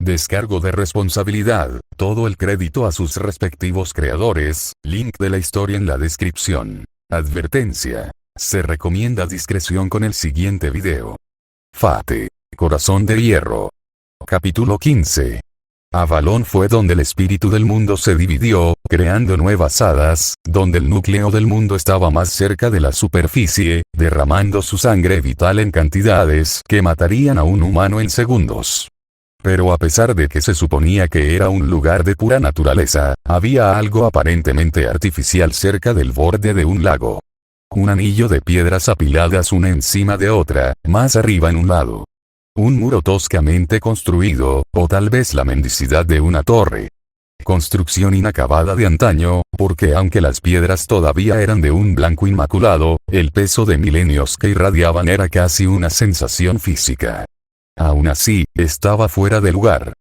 Descargo de responsabilidad, todo el crédito a sus respectivos creadores, link de la historia en la descripción. Advertencia. Se recomienda discreción con el siguiente video. Fate. Corazón de hierro. Capítulo 15. Avalon fue donde el espíritu del mundo se dividió, creando nuevas hadas, donde el núcleo del mundo estaba más cerca de la superficie, derramando su sangre vital en cantidades que matarían a un humano en segundos. Pero a pesar de que se suponía que era un lugar de pura naturaleza, había algo aparentemente artificial cerca del borde de un lago. Un anillo de piedras apiladas una encima de otra, más arriba en un lado. Un muro toscamente construido, o tal vez la mendicidad de una torre. Construcción inacabada de antaño, porque aunque las piedras todavía eran de un blanco inmaculado, el peso de milenios que irradiaban era casi una sensación física. Aún así, estaba fuera de lugar.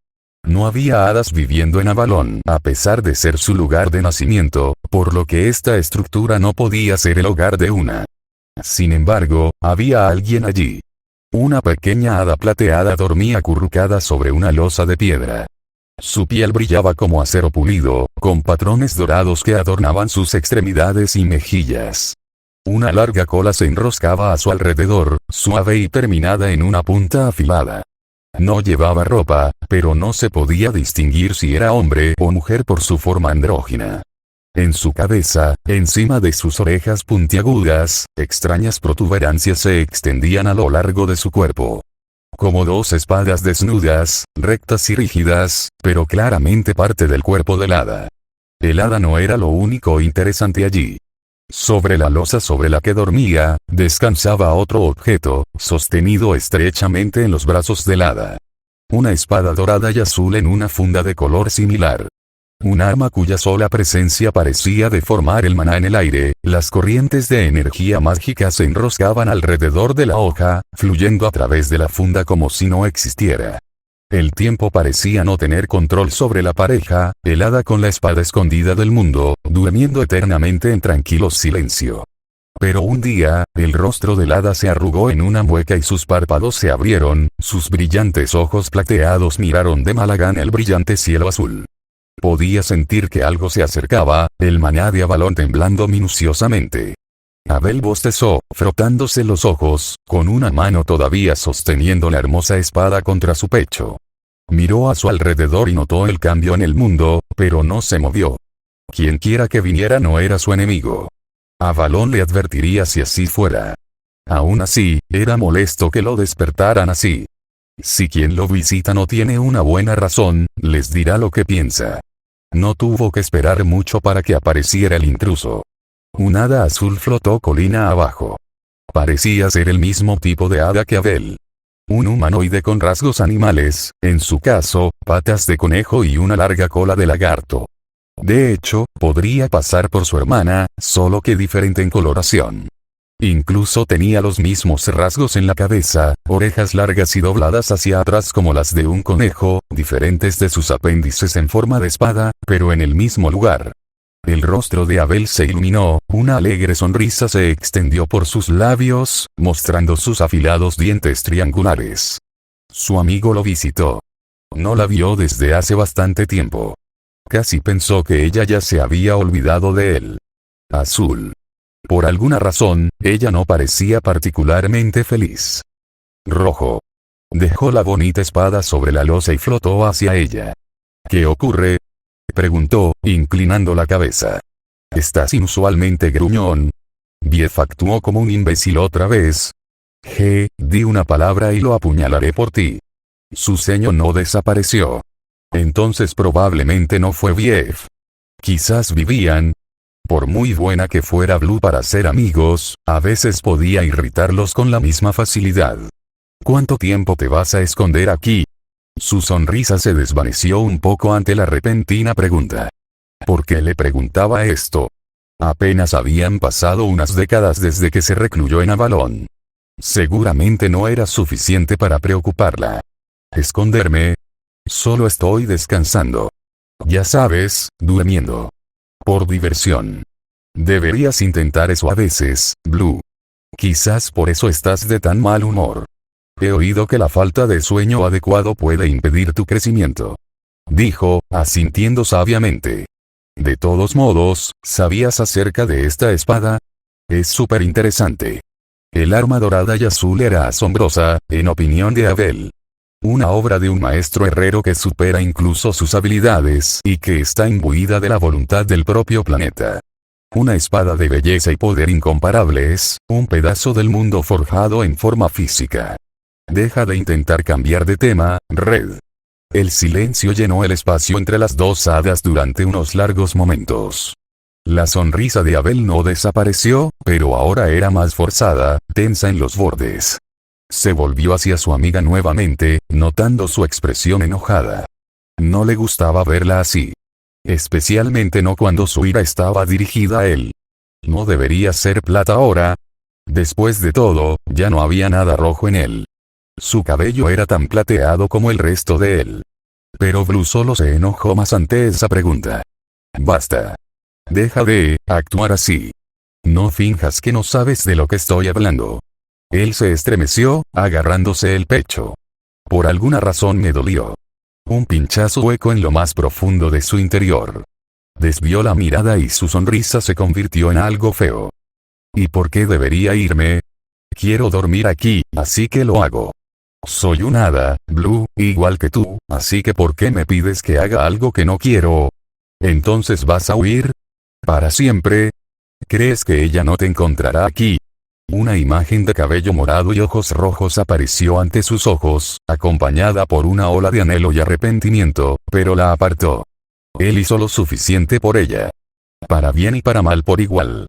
No había hadas viviendo en Avalon a pesar de ser su lugar de nacimiento, por lo que esta estructura no podía ser el hogar de una. Sin embargo, había alguien allí. Una pequeña hada plateada dormía acurrucada sobre una losa de piedra. Su piel brillaba como acero pulido, con patrones dorados que adornaban sus extremidades y mejillas. Una larga cola se enroscaba a su alrededor, suave y terminada en una punta afilada. No llevaba ropa, pero no se podía distinguir si era hombre o mujer por su forma andrógina. En su cabeza, encima de sus orejas puntiagudas, extrañas protuberancias se extendían a lo largo de su cuerpo. Como dos espadas desnudas, rectas y rígidas, pero claramente parte del cuerpo del hada. El hada no era lo único interesante allí. Sobre la losa sobre la que dormía, descansaba otro objeto, sostenido estrechamente en los brazos del hada. Una espada dorada y azul en una funda de color similar. Un arma cuya sola presencia parecía deformar el maná en el aire, las corrientes de energía mágica se enroscaban alrededor de la hoja, fluyendo a través de la funda como si no existiera. El tiempo parecía no tener control sobre la pareja, el hada con la espada escondida del mundo, durmiendo eternamente en tranquilo silencio. Pero un día, el rostro del hada se arrugó en una mueca y sus párpados se abrieron, sus brillantes ojos plateados miraron de mala gana el brillante cielo azul. Podía sentir que algo se acercaba, el maná de Avalon temblando minuciosamente. Abel bostezó, frotándose los ojos, con una mano todavía sosteniendo la hermosa espada contra su pecho. Miró a su alrededor y notó el cambio en el mundo, pero no se movió. Quienquiera que viniera no era su enemigo. Avalon le advertiría si así fuera. Aún así, era molesto que lo despertaran así. Si quien lo visita no tiene una buena razón, les dirá lo que piensa. No tuvo que esperar mucho para que apareciera el intruso. Un hada azul flotó colina abajo. Parecía ser el mismo tipo de hada que Abel. Un humanoide con rasgos animales, en su caso, patas de conejo y una larga cola de lagarto. De hecho, podría pasar por su hermana, solo que diferente en coloración. Incluso tenía los mismos rasgos en la cabeza, orejas largas y dobladas hacia atrás como las de un conejo, diferentes de sus apéndices en forma de espada, pero en el mismo lugar. El rostro de Abel se iluminó, una alegre sonrisa se extendió por sus labios, mostrando sus afilados dientes triangulares. Su amigo lo visitó. No la vio desde hace bastante tiempo. Casi pensó que ella ya se había olvidado de él. Azul. Por alguna razón, ella no parecía particularmente feliz. Rojo. Dejó la bonita espada sobre la losa y flotó hacia ella. ¿Qué ocurre?, preguntó, inclinando la cabeza. ¿Estás inusualmente gruñón? Bief actuó como un imbécil otra vez. Di una palabra y lo apuñalaré por ti. Su ceño no desapareció. Entonces probablemente no fue Bief. Quizás vivían. Por muy buena que fuera Blue para ser amigos, a veces podía irritarlos con la misma facilidad. ¿Cuánto tiempo te vas a esconder aquí? Su sonrisa se desvaneció un poco ante la repentina pregunta. ¿Por qué le preguntaba esto? Apenas habían pasado unas décadas desde que se recluyó en Avalon. Seguramente no era suficiente para preocuparla. ¿Esconderme? Solo estoy descansando. Ya sabes, durmiendo. Por diversión. Deberías intentar eso a veces, Blue. Quizás por eso estás de tan mal humor. He oído que la falta de sueño adecuado puede impedir tu crecimiento. Dijo, asintiendo sabiamente. De todos modos, ¿sabías acerca de esta espada? Es súper interesante. El arma dorada y azul era asombrosa, en opinión de Abel. Una obra de un maestro herrero que supera incluso sus habilidades y que está imbuida de la voluntad del propio planeta. Una espada de belleza y poder incomparables, un pedazo del mundo forjado en forma física. Deja de intentar cambiar de tema, Red. El silencio llenó el espacio entre las dos hadas durante unos largos momentos. La sonrisa de Abel no desapareció, pero ahora era más forzada, tensa en los bordes. Se volvió hacia su amiga nuevamente, notando su expresión enojada. No le gustaba verla así. Especialmente no cuando su ira estaba dirigida a él. ¿No debería ser plata ahora? Después de todo, ya no había nada rojo en él. Su cabello era tan plateado como el resto de él. Pero Blue solo se enojó más ante esa pregunta. Basta. Deja de actuar así. No finjas que no sabes de lo que estoy hablando. Él se estremeció, agarrándose el pecho. Por alguna razón me dolió. Un pinchazo hueco en lo más profundo de su interior. Desvió la mirada y su sonrisa se convirtió en algo feo. ¿Y por qué debería irme? Quiero dormir aquí, así que lo hago. Soy un hada, Blue, igual que tú, así que ¿por qué me pides que haga algo que no quiero? ¿Entonces vas a huir? ¿Para siempre? ¿Crees que ella no te encontrará aquí? Una imagen de cabello morado y ojos rojos apareció ante sus ojos, acompañada por una ola de anhelo y arrepentimiento, pero la apartó. Él hizo lo suficiente por ella. Para bien y para mal por igual.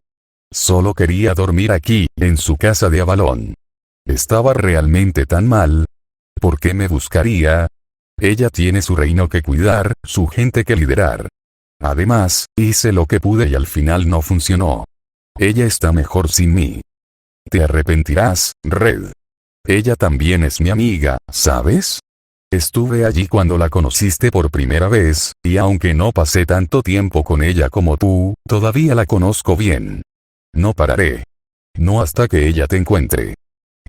Solo quería dormir aquí, en su casa de Avalon. ¿Estaba realmente tan mal? ¿Por qué me buscaría? Ella tiene su reino que cuidar, su gente que liderar. Además, hice lo que pude y al final no funcionó. Ella está mejor sin mí. Te arrepentirás, Red. Ella también es mi amiga, ¿sabes? Estuve allí cuando la conociste por primera vez, y aunque no pasé tanto tiempo con ella como tú, todavía la conozco bien. No pararé. No hasta que ella te encuentre.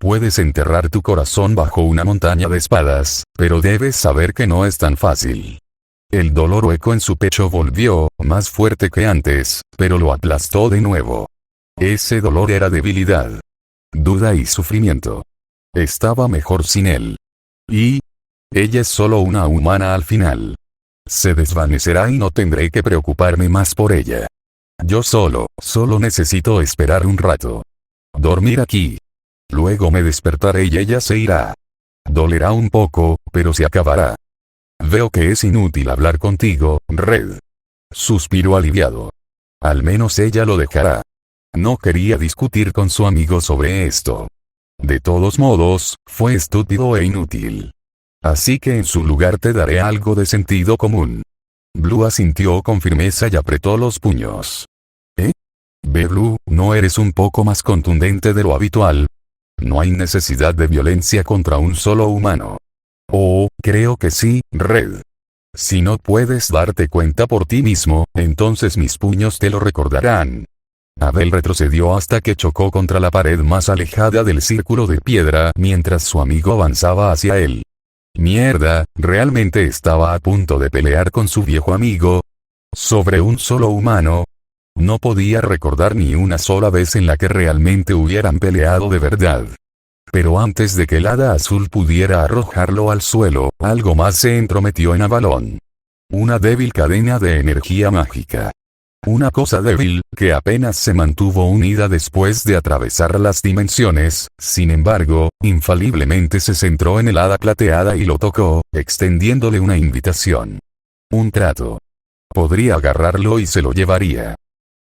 Puedes enterrar tu corazón bajo una montaña de espadas, pero debes saber que no es tan fácil. El dolor hueco en su pecho volvió, más fuerte que antes, pero lo aplastó de nuevo. Ese dolor era debilidad. Duda y sufrimiento. Estaba mejor sin él. Y ella es solo una humana al final. Se desvanecerá y no tendré que preocuparme más por ella. Yo solo necesito esperar un rato. Dormir aquí. Luego me despertaré y ella se irá. Dolerá un poco, pero se acabará. Veo que es inútil hablar contigo, Red. Suspiró aliviado. Al menos ella lo dejará. No quería discutir con su amigo sobre esto. De todos modos, fue estúpido e inútil. Así que en su lugar te daré algo de sentido común. Blue asintió con firmeza y apretó los puños. ¿Eh? Ve Blue, ¿no eres un poco más contundente de lo habitual? No hay necesidad de violencia contra un solo humano. Oh, creo que sí, Red. Si no puedes darte cuenta por ti mismo, entonces mis puños te lo recordarán. Abel retrocedió hasta que chocó contra la pared más alejada del círculo de piedra mientras su amigo avanzaba hacia él. Mierda, ¿realmente estaba a punto de pelear con su viejo amigo? ¿Sobre un solo humano? No podía recordar ni una sola vez en la que realmente hubieran peleado de verdad. Pero antes de que el hada azul pudiera arrojarlo al suelo, algo más se entrometió en Avalon. Una débil cadena de energía mágica. Una cosa débil, que apenas se mantuvo unida después de atravesar las dimensiones, sin embargo, infaliblemente se centró en el hada plateada y lo tocó, extendiéndole una invitación. Un trato. Podría agarrarlo y se lo llevaría.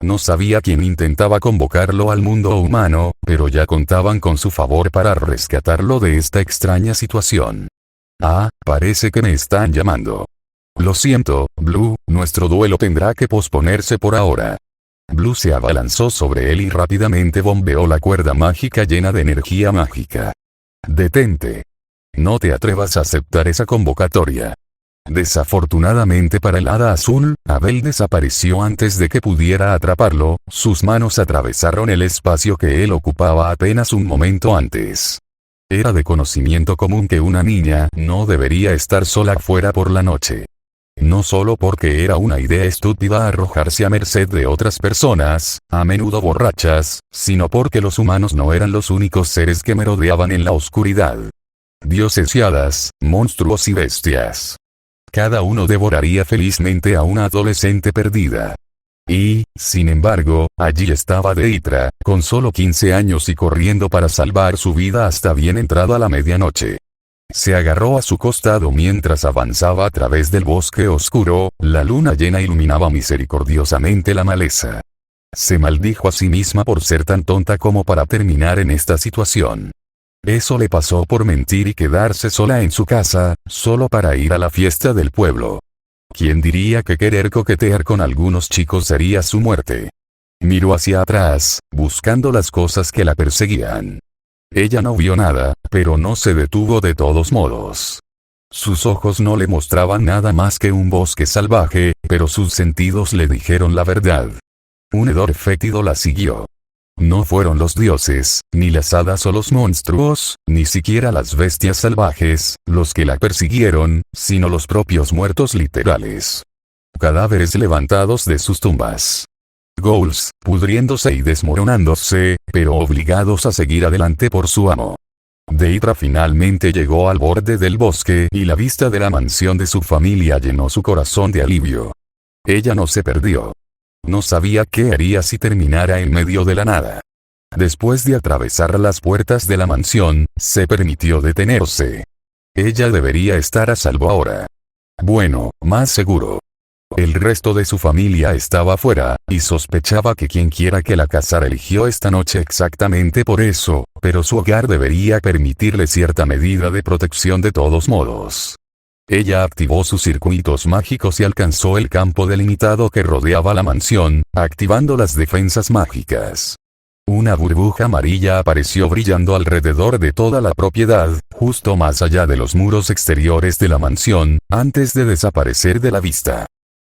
No sabía quién intentaba convocarlo al mundo humano, pero ya contaban con su favor para rescatarlo de esta extraña situación. Ah, parece que me están llamando. Lo siento, Blue, nuestro duelo tendrá que posponerse por ahora. Blue se abalanzó sobre él y rápidamente bombeó la cuerda mágica llena de energía mágica. Detente. No te atrevas a aceptar esa convocatoria. Desafortunadamente para el hada azul, Abel desapareció antes de que pudiera atraparlo, sus manos atravesaron el espacio que él ocupaba apenas un momento antes. Era de conocimiento común que una niña no debería estar sola fuera por la noche. No solo porque era una idea estúpida arrojarse a merced de otras personas, a menudo borrachas, sino porque los humanos no eran los únicos seres que merodeaban en la oscuridad. Dioses y hadas, monstruos y bestias. Cada uno devoraría felizmente a una adolescente perdida. Y, sin embargo, allí estaba Deidra, con solo 15 años y corriendo para salvar su vida hasta bien entrada la medianoche. Se agarró a su costado mientras avanzaba a través del bosque oscuro, la luna llena iluminaba misericordiosamente la maleza. Se maldijo a sí misma por ser tan tonta como para terminar en esta situación. Eso le pasó por mentir y quedarse sola en su casa, solo para ir a la fiesta del pueblo. ¿Quién diría que querer coquetear con algunos chicos sería su muerte? Miró hacia atrás, buscando las cosas que la perseguían. Ella no vio nada, pero no se detuvo de todos modos. Sus ojos no le mostraban nada más que un bosque salvaje, pero sus sentidos le dijeron la verdad. Un hedor fétido la siguió. No fueron los dioses, ni las hadas o los monstruos, ni siquiera las bestias salvajes, los que la persiguieron, sino los propios muertos literales. Cadáveres levantados de sus tumbas. Ghouls, pudriéndose y desmoronándose, pero obligados a seguir adelante por su amo. Deidra finalmente llegó al borde del bosque y la vista de la mansión de su familia llenó su corazón de alivio. Ella no se perdió. No sabía qué haría si terminara en medio de la nada. Después de atravesar las puertas de la mansión, se permitió detenerse. Ella debería estar a salvo ahora. Bueno, más seguro. El resto de su familia estaba fuera, y sospechaba que quienquiera que la casara eligió esta noche exactamente por eso, pero su hogar debería permitirle cierta medida de protección de todos modos. Ella activó sus circuitos mágicos y alcanzó el campo delimitado que rodeaba la mansión, activando las defensas mágicas. Una burbuja amarilla apareció brillando alrededor de toda la propiedad, justo más allá de los muros exteriores de la mansión, antes de desaparecer de la vista.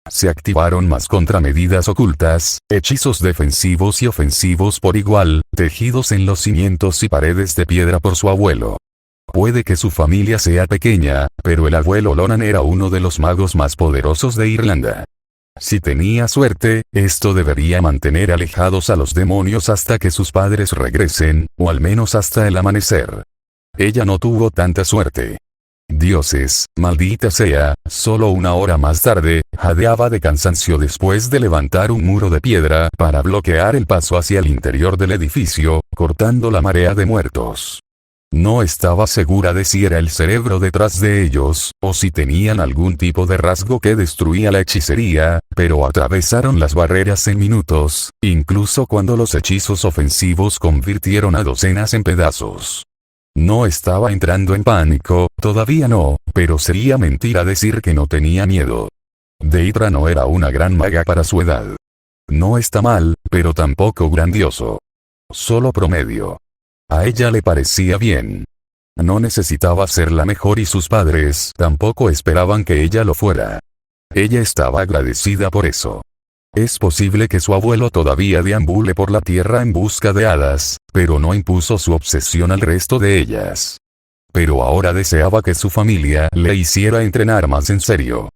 Se activaron más contramedidas ocultas, hechizos defensivos y ofensivos por igual, tejidos en los cimientos y paredes de piedra por su abuelo. Puede que su familia sea pequeña, pero el abuelo Lonan era uno de los magos más poderosos de Irlanda. Si tenía suerte, esto debería mantener alejados a los demonios hasta que sus padres regresen, o al menos hasta el amanecer. Ella no tuvo tanta suerte. Dioses, maldita sea, solo una hora más tarde, jadeaba de cansancio después de levantar un muro de piedra para bloquear el paso hacia el interior del edificio, cortando la marea de muertos. No estaba segura de si era el cerebro detrás de ellos, o si tenían algún tipo de rasgo que destruía la hechicería, pero atravesaron las barreras en minutos, incluso cuando los hechizos ofensivos convirtieron a docenas en pedazos. No estaba entrando en pánico, todavía no, pero sería mentira decir que no tenía miedo. Deidra no era una gran maga para su edad. No está mal, pero tampoco grandioso. Solo promedio. A ella le parecía bien. No necesitaba ser la mejor y sus padres tampoco esperaban que ella lo fuera. Ella estaba agradecida por eso. Es posible que su abuelo todavía deambule por la tierra en busca de hadas, pero no impuso su obsesión al resto de ellas. Pero ahora deseaba que su familia le hiciera entrenar más en serio.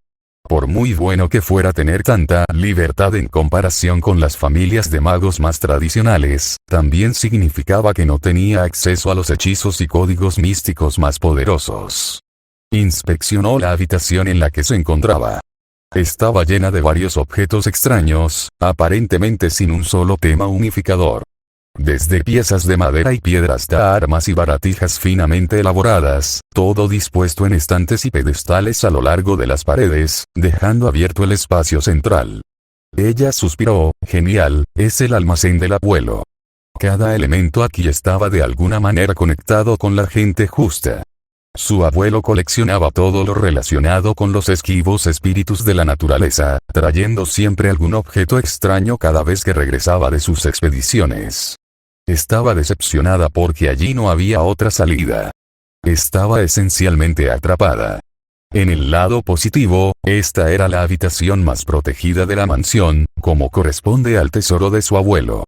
Por muy bueno que fuera tener tanta libertad en comparación con las familias de magos más tradicionales, también significaba que no tenía acceso a los hechizos y códigos místicos más poderosos. Inspeccionó la habitación en la que se encontraba. Estaba llena de varios objetos extraños, aparentemente sin un solo tema unificador. Desde piezas de madera y piedra hasta armas y baratijas finamente elaboradas, todo dispuesto en estantes y pedestales a lo largo de las paredes, dejando abierto el espacio central. Ella suspiró, genial, es el almacén del abuelo. Cada elemento aquí estaba de alguna manera conectado con la gente justa. Su abuelo coleccionaba todo lo relacionado con los esquivos espíritus de la naturaleza, trayendo siempre algún objeto extraño cada vez que regresaba de sus expediciones. Estaba decepcionada porque allí no había otra salida. Estaba esencialmente atrapada. En el lado positivo, esta era la habitación más protegida de la mansión, como corresponde al tesoro de su abuelo.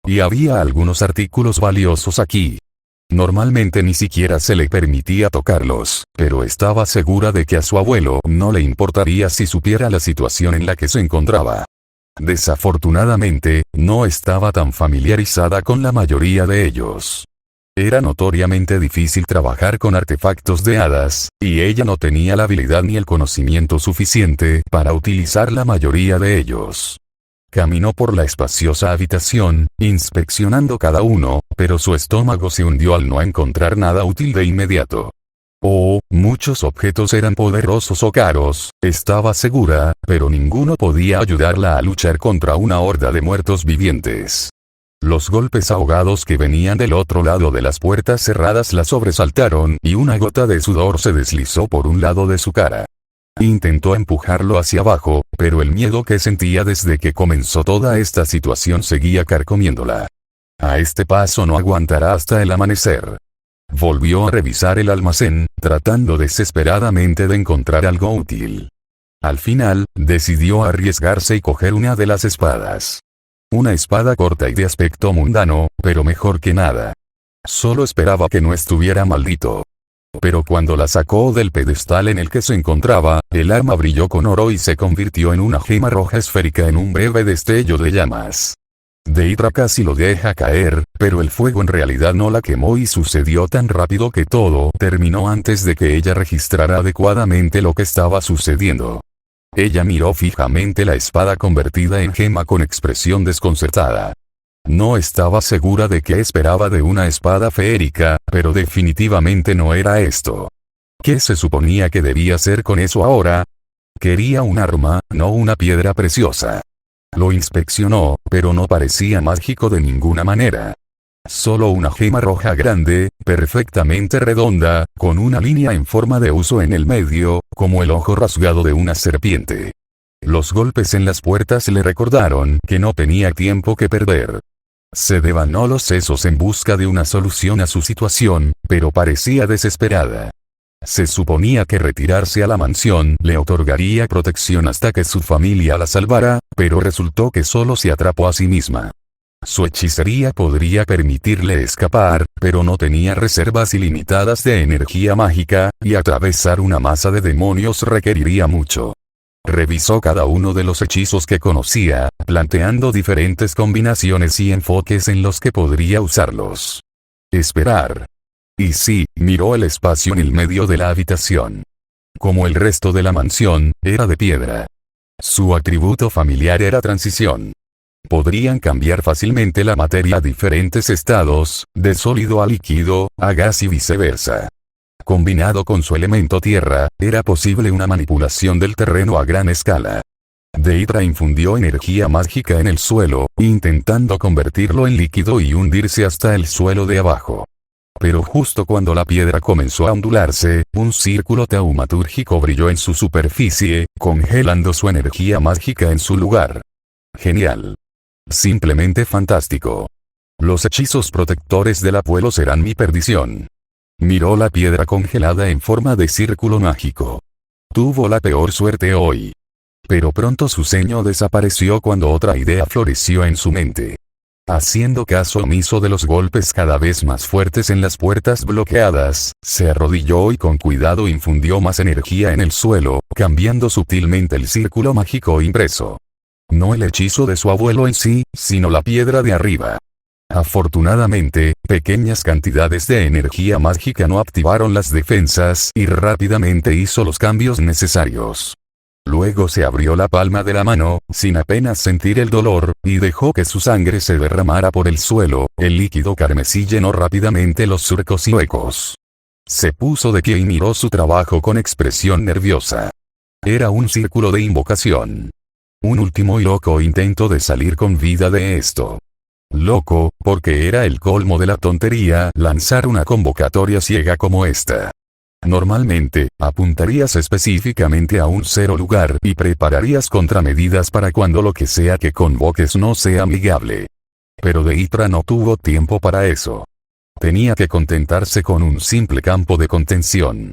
Y había algunos artículos valiosos aquí. Normalmente ni siquiera se le permitía tocarlos, pero estaba segura de que a su abuelo no le importaría si supiera la situación en la que se encontraba. Desafortunadamente, no estaba tan familiarizada con la mayoría de ellos. Era notoriamente difícil trabajar con artefactos de hadas, y ella no tenía la habilidad ni el conocimiento suficiente para utilizar la mayoría de ellos. Caminó por la espaciosa habitación, inspeccionando cada uno, pero su estómago se hundió al no encontrar nada útil de inmediato. Muchos objetos eran poderosos o caros, estaba segura, pero ninguno podía ayudarla a luchar contra una horda de muertos vivientes. Los golpes ahogados que venían del otro lado de las puertas cerradas la sobresaltaron y una gota de sudor se deslizó por un lado de su cara. Intentó empujarlo hacia abajo, pero el miedo que sentía desde que comenzó toda esta situación seguía carcomiéndola. A este paso no aguantará hasta el amanecer. Volvió a revisar el almacén, tratando desesperadamente de encontrar algo útil. Al final, decidió arriesgarse y coger una de las espadas. Una espada corta y de aspecto mundano, pero mejor que nada. Solo esperaba que no estuviera maldito. Pero cuando la sacó del pedestal en el que se encontraba, el arma brilló con oro y se convirtió en una gema roja esférica en un breve destello de llamas. Deidra casi lo deja caer, pero el fuego en realidad no la quemó y sucedió tan rápido que todo terminó antes de que ella registrara adecuadamente lo que estaba sucediendo. Ella miró fijamente la espada convertida en gema con expresión desconcertada. No estaba segura de qué esperaba de una espada feérica, pero definitivamente no era esto. ¿Qué se suponía que debía hacer con eso ahora? Quería un arma, no una piedra preciosa. Lo inspeccionó, pero no parecía mágico de ninguna manera. Solo una gema roja grande, perfectamente redonda, con una línea en forma de huso en el medio, como el ojo rasgado de una serpiente. Los golpes en las puertas le recordaron que no tenía tiempo que perder. Se devanó los sesos en busca de una solución a su situación, pero parecía desesperada. Se suponía que retirarse a la mansión le otorgaría protección hasta que su familia la salvara, pero resultó que solo se atrapó a sí misma. Su hechicería podría permitirle escapar, pero no tenía reservas ilimitadas de energía mágica, y atravesar una masa de demonios requeriría mucho. Revisó cada uno de los hechizos que conocía, planteando diferentes combinaciones y enfoques en los que podría usarlos. Esperar. Y sí, miró el espacio en el medio de la habitación. Como el resto de la mansión, era de piedra. Su atributo familiar era transición. Podrían cambiar fácilmente la materia a diferentes estados, de sólido a líquido, a gas y viceversa. Combinado con su elemento tierra, era posible una manipulación del terreno a gran escala. Deidra infundió energía mágica en el suelo, intentando convertirlo en líquido y hundirse hasta el suelo de abajo. Pero justo cuando la piedra comenzó a ondularse, un círculo taumatúrgico brilló en su superficie, congelando su energía mágica en su lugar. Genial. Simplemente fantástico. Los hechizos protectores del abuelo serán mi perdición. Miró la piedra congelada en forma de círculo mágico. Tuvo la peor suerte hoy. Pero pronto su ceño desapareció cuando otra idea floreció en su mente. Haciendo caso omiso de los golpes cada vez más fuertes en las puertas bloqueadas, se arrodilló y con cuidado infundió más energía en el suelo, cambiando sutilmente el círculo mágico impreso. No el hechizo de su abuelo en sí, sino la piedra de arriba. Afortunadamente, pequeñas cantidades de energía mágica no activaron las defensas y rápidamente hizo los cambios necesarios. Luego se abrió la palma de la mano, sin apenas sentir el dolor, y dejó que su sangre se derramara por el suelo. El líquido carmesí llenó rápidamente los surcos y huecos. Se puso de pie y miró su trabajo con expresión nerviosa. Era un círculo de invocación. Un último y loco intento de salir con vida de esto. Loco, porque era el colmo de la tontería lanzar una convocatoria ciega como esta. Normalmente, apuntarías específicamente a un cero lugar y prepararías contramedidas para cuando lo que sea que convoques no sea amigable. Pero Deidra no tuvo tiempo para eso. Tenía que contentarse con un simple campo de contención.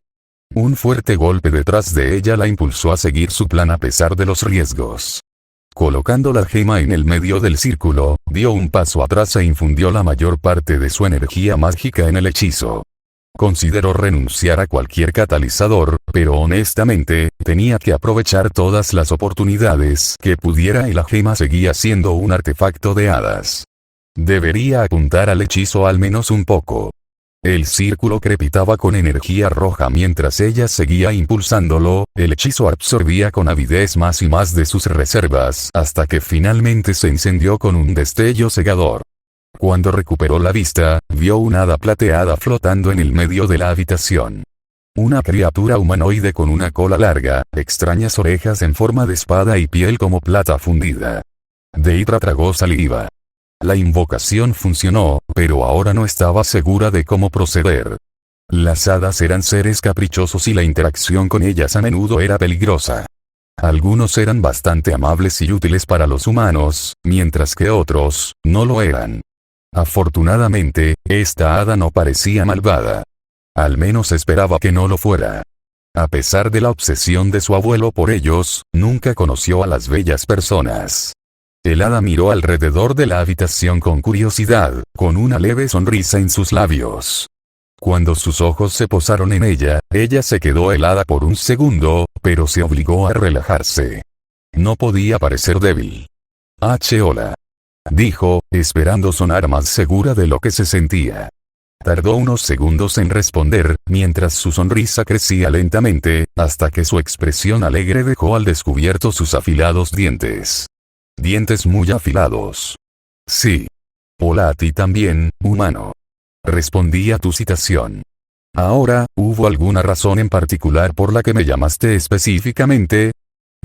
Un fuerte golpe detrás de ella la impulsó a seguir su plan a pesar de los riesgos. Colocando la gema en el medio del círculo, dio un paso atrás e infundió la mayor parte de su energía mágica en el hechizo. Consideró renunciar a cualquier catalizador, pero honestamente, tenía que aprovechar todas las oportunidades que pudiera y la gema seguía siendo un artefacto de hadas. Debería apuntar al hechizo al menos un poco. El círculo crepitaba con energía roja mientras ella seguía impulsándolo, el hechizo absorbía con avidez más y más de sus reservas hasta que finalmente se encendió con un destello cegador. Cuando recuperó la vista, vio una hada plateada flotando en el medio de la habitación. Una criatura humanoide con una cola larga, extrañas orejas en forma de espada y piel como plata fundida. Deidra tragó saliva. La invocación funcionó, pero ahora no estaba segura de cómo proceder. Las hadas eran seres caprichosos y la interacción con ellas a menudo era peligrosa. Algunos eran bastante amables y útiles para los humanos, mientras que otros, no lo eran. Afortunadamente, esta hada no parecía malvada. Al menos esperaba que no lo fuera. A pesar de la obsesión de su abuelo por ellos, nunca conoció a las bellas personas. El hada miró alrededor de la habitación con curiosidad, con una leve sonrisa en sus labios. Cuando sus ojos se posaron en ella, ella se quedó helada por un segundo, pero se obligó a relajarse. No podía parecer débil. Hola. Dijo, esperando sonar más segura de lo que se sentía. Tardó unos segundos en responder, mientras su sonrisa crecía lentamente, hasta que su expresión alegre dejó al descubierto sus afilados dientes. Dientes muy afilados. Sí. Hola a ti también, humano. Respondí a tu citación. Ahora, ¿hubo alguna razón en particular por la que me llamaste específicamente?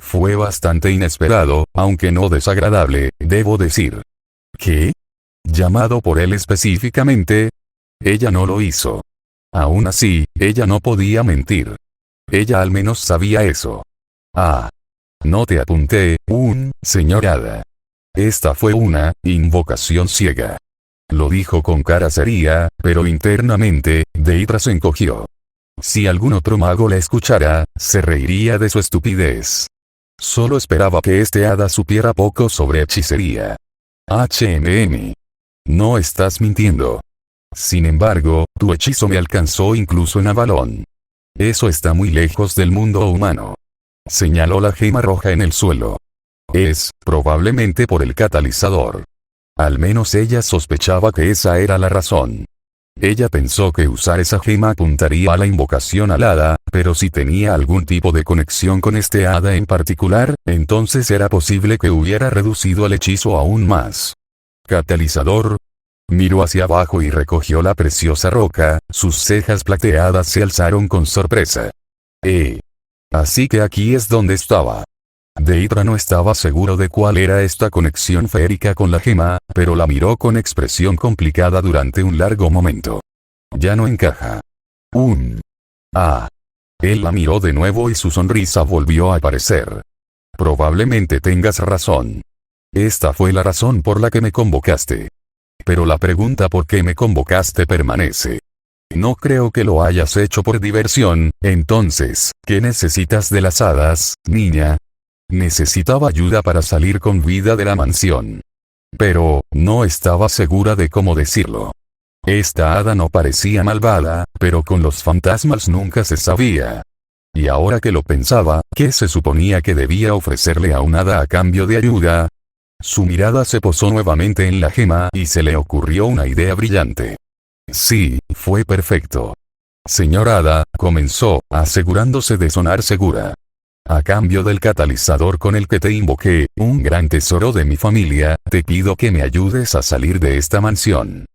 Fue bastante inesperado, aunque no desagradable, debo decir. ¿Qué? ¿Llamado por él específicamente? Ella no lo hizo. Aún así, ella no podía mentir. Ella al menos sabía eso. No te apunté, señor hada. Esta fue una invocación ciega. Lo dijo con cara seria, pero internamente, Deidra se encogió. Si algún otro mago la escuchara, se reiría de su estupidez. Solo esperaba que este hada supiera poco sobre hechicería. No estás mintiendo. Sin embargo, tu hechizo me alcanzó incluso en Avalon. Eso está muy lejos del mundo humano. Señaló la gema roja en el suelo. Es, probablemente por el catalizador. Al menos ella sospechaba que esa era la razón. Ella pensó que usar esa gema apuntaría a la invocación al hada, pero si tenía algún tipo de conexión con este hada en particular, entonces era posible que hubiera reducido el hechizo aún más. ¿Catalizador? Miró hacia abajo y recogió la preciosa roca, sus cejas plateadas se alzaron con sorpresa. Así que aquí es donde estaba. Deidra no estaba seguro de cuál era esta conexión feérica con la gema, pero la miró con expresión complicada durante un largo momento. Ya no encaja. Él la miró de nuevo y su sonrisa volvió a aparecer. Probablemente tengas razón. Esta fue la razón por la que me convocaste. Pero la pregunta por qué me convocaste permanece. No creo que lo hayas hecho por diversión, entonces, ¿qué necesitas de las hadas, niña? Necesitaba ayuda para salir con vida de la mansión. Pero, no estaba segura de cómo decirlo. Esta hada no parecía malvada, pero con los fantasmas nunca se sabía. Y ahora que lo pensaba, ¿qué se suponía que debía ofrecerle a un hada a cambio de ayuda? Su mirada se posó nuevamente en la gema y se le ocurrió una idea brillante. Sí, fue perfecto. Señor hada, comenzó, asegurándose de sonar segura. A cambio del catalizador con el que te invoqué, un gran tesoro de mi familia, te pido que me ayudes a salir de esta mansión.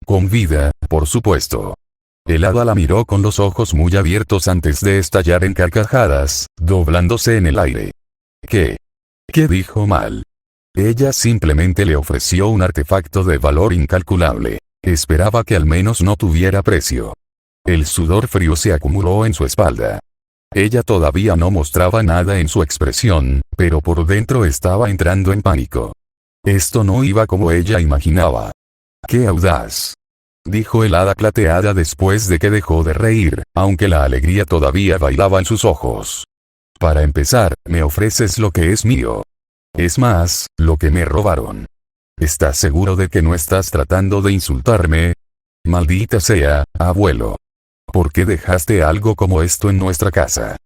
Con vida, por supuesto. El hada la miró con los ojos muy abiertos antes de estallar en carcajadas, doblándose en el aire. ¿Qué? ¿Qué dijo mal? Ella simplemente le ofreció un artefacto de valor incalculable. Esperaba que al menos no tuviera precio. El sudor frío se acumuló en su espalda. Ella todavía no mostraba nada en su expresión, pero por dentro estaba entrando en pánico. Esto no iba como ella imaginaba. ¡Qué audaz!, dijo el hada plateada después de que dejó de reír, aunque la alegría todavía bailaba en sus ojos. Para empezar, me ofreces lo que es mío. Es más, lo que me robaron. ¿Estás seguro de que no estás tratando de insultarme? Maldita sea, abuelo. ¿Por qué dejaste algo como esto en nuestra casa?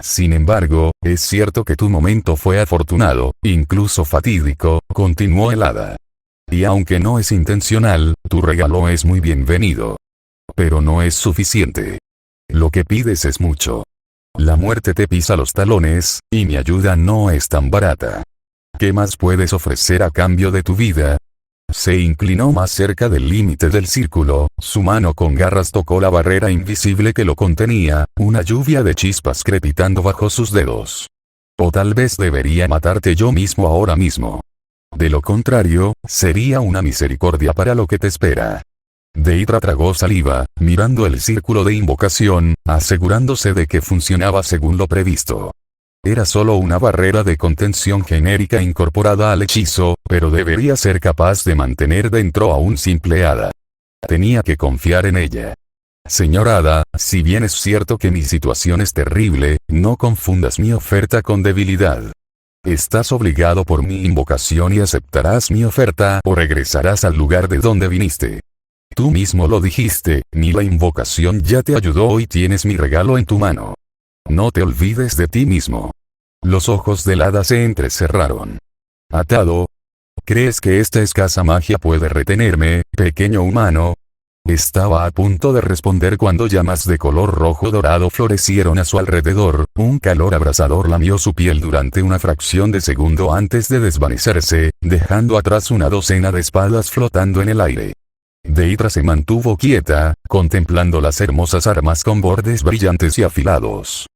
Sin embargo, es cierto que tu momento fue afortunado, incluso fatídico, continuó el hada. Y aunque no es intencional, tu regalo es muy bienvenido. Pero no es suficiente. Lo que pides es mucho. La muerte te pisa los talones, y mi ayuda no es tan barata. ¿Qué más puedes ofrecer a cambio de tu vida? Se inclinó más cerca del límite del círculo, su mano con garras tocó la barrera invisible que lo contenía, una lluvia de chispas crepitando bajo sus dedos. O tal vez debería matarte yo mismo ahora mismo. De lo contrario, sería una misericordia para lo que te espera. Deidra tragó saliva, mirando el círculo de invocación, asegurándose de que funcionaba según lo previsto. Era solo una barrera de contención genérica incorporada al hechizo, pero debería ser capaz de mantener dentro a un simple hada. Tenía que confiar en ella. Señor hada, si bien es cierto que mi situación es terrible, no confundas mi oferta con debilidad. Estás obligado por mi invocación y aceptarás mi oferta o regresarás al lugar de donde viniste. Tú mismo lo dijiste, ni la invocación ya te ayudó y tienes mi regalo en tu mano. No te olvides de ti mismo. Los ojos del hada se entrecerraron. ¿Atado? ¿Crees que esta escasa magia puede retenerme, pequeño humano? Estaba a punto de responder cuando llamas de color rojo dorado florecieron a su alrededor, un calor abrasador lamió su piel durante una fracción de segundo antes de desvanecerse, dejando atrás una docena de espadas flotando en el aire. Deidra se mantuvo quieta, contemplando las hermosas armas con bordes brillantes y afilados.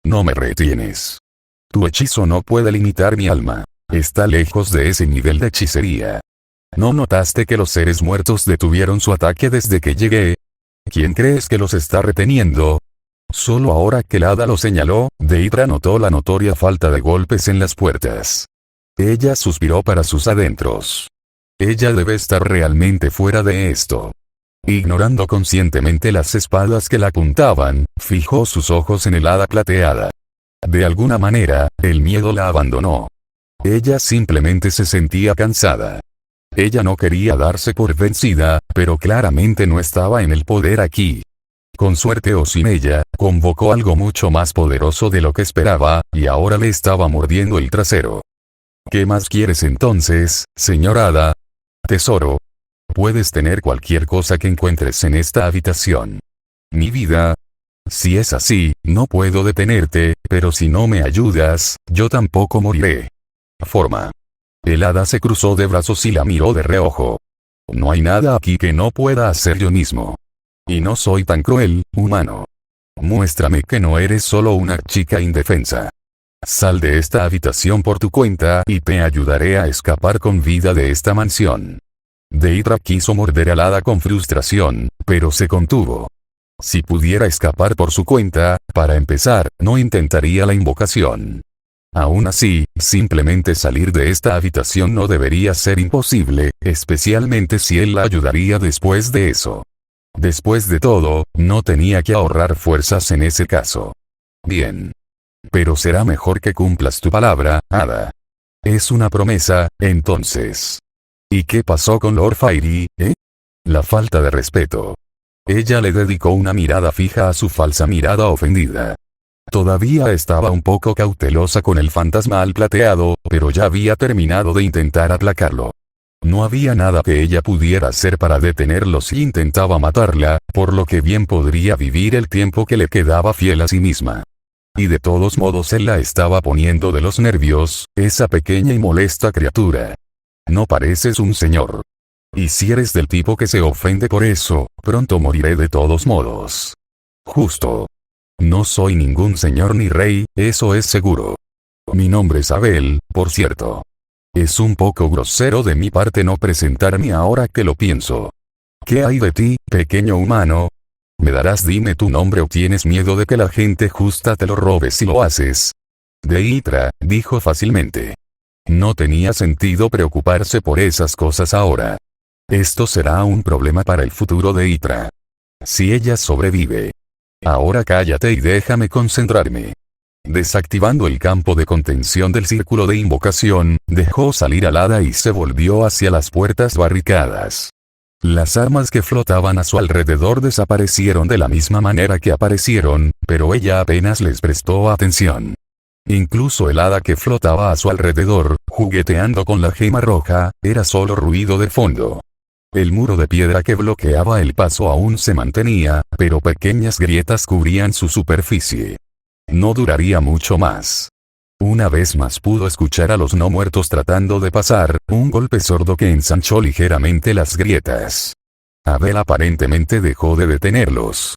No me retienes. Tu hechizo no puede limitar mi alma. Está lejos de ese nivel de hechicería. ¿No notaste que los seres muertos detuvieron su ataque desde que llegué? ¿Quién crees que los está reteniendo? Solo ahora que el hada lo señaló, Deidra notó la notoria falta de golpes en las puertas. Ella suspiró para sus adentros. Ella debe estar realmente fuera de esto. Ignorando conscientemente las espadas que la apuntaban, fijó sus ojos en el hada plateada. De alguna manera, el miedo la abandonó. Ella simplemente se sentía cansada. Ella no quería darse por vencida, pero claramente no estaba en el poder aquí. Con suerte o sin ella, convocó algo mucho más poderoso de lo que esperaba, y ahora le estaba mordiendo el trasero. ¿Qué más quieres entonces, señor hada? Tesoro. Puedes tener cualquier cosa que encuentres en esta habitación. Mi vida. Si es así, no puedo detenerte, pero si no me ayudas, yo tampoco moriré. Forma. El hada se cruzó de brazos y la miró de reojo. No hay nada aquí que no pueda hacer yo mismo. Y no soy tan cruel, humano. Muéstrame que no eres solo una chica indefensa. Sal de esta habitación por tu cuenta y te ayudaré a escapar con vida de esta mansión. Deidra quiso morder al hada con frustración, pero se contuvo. Si pudiera escapar por su cuenta, para empezar, no intentaría la invocación. Aún así, simplemente salir de esta habitación no debería ser imposible, especialmente si él la ayudaría después de eso. Después de todo, no tenía que ahorrar fuerzas en ese caso. Bien. Pero será mejor que cumplas tu palabra, hada. Es una promesa, entonces. ¿Y qué pasó con Lord Fairy, La falta de respeto. Ella le dedicó una mirada fija a su falsa mirada ofendida. Todavía estaba un poco cautelosa con el fantasmal plateado, pero ya había terminado de intentar aplacarlo. No había nada que ella pudiera hacer para detenerlo si intentaba matarla, por lo que bien podría vivir el tiempo que le quedaba fiel a sí misma. Y de todos modos él la estaba poniendo de los nervios, esa pequeña y molesta criatura. No pareces un señor. Y si eres del tipo que se ofende por eso, pronto moriré de todos modos. Justo. No soy ningún señor ni rey, eso es seguro. Mi nombre es Abel, por cierto. Es un poco grosero de mi parte no presentarme ahora que lo pienso. ¿Qué hay de ti, pequeño humano? ¿Me darás dime tu nombre o tienes miedo de que la gente justa te lo robe si lo haces? Deidra, dijo fácilmente. No tenía sentido preocuparse por esas cosas ahora. Esto será un problema para el futuro de Deidra. Si ella sobrevive. Ahora cállate y déjame concentrarme. Desactivando el campo de contención del círculo de invocación, dejó salir al hada y se volvió hacia las puertas barricadas. Las armas que flotaban a su alrededor desaparecieron de la misma manera que aparecieron, pero ella apenas les prestó atención. Incluso el hada que flotaba a su alrededor, jugueteando con la gema roja, era solo ruido de fondo. El muro de piedra que bloqueaba el paso aún se mantenía, pero pequeñas grietas cubrían su superficie. No duraría mucho más. Una vez más pudo escuchar a los no muertos tratando de pasar, un golpe sordo que ensanchó ligeramente las grietas. Abel aparentemente dejó de detenerlos.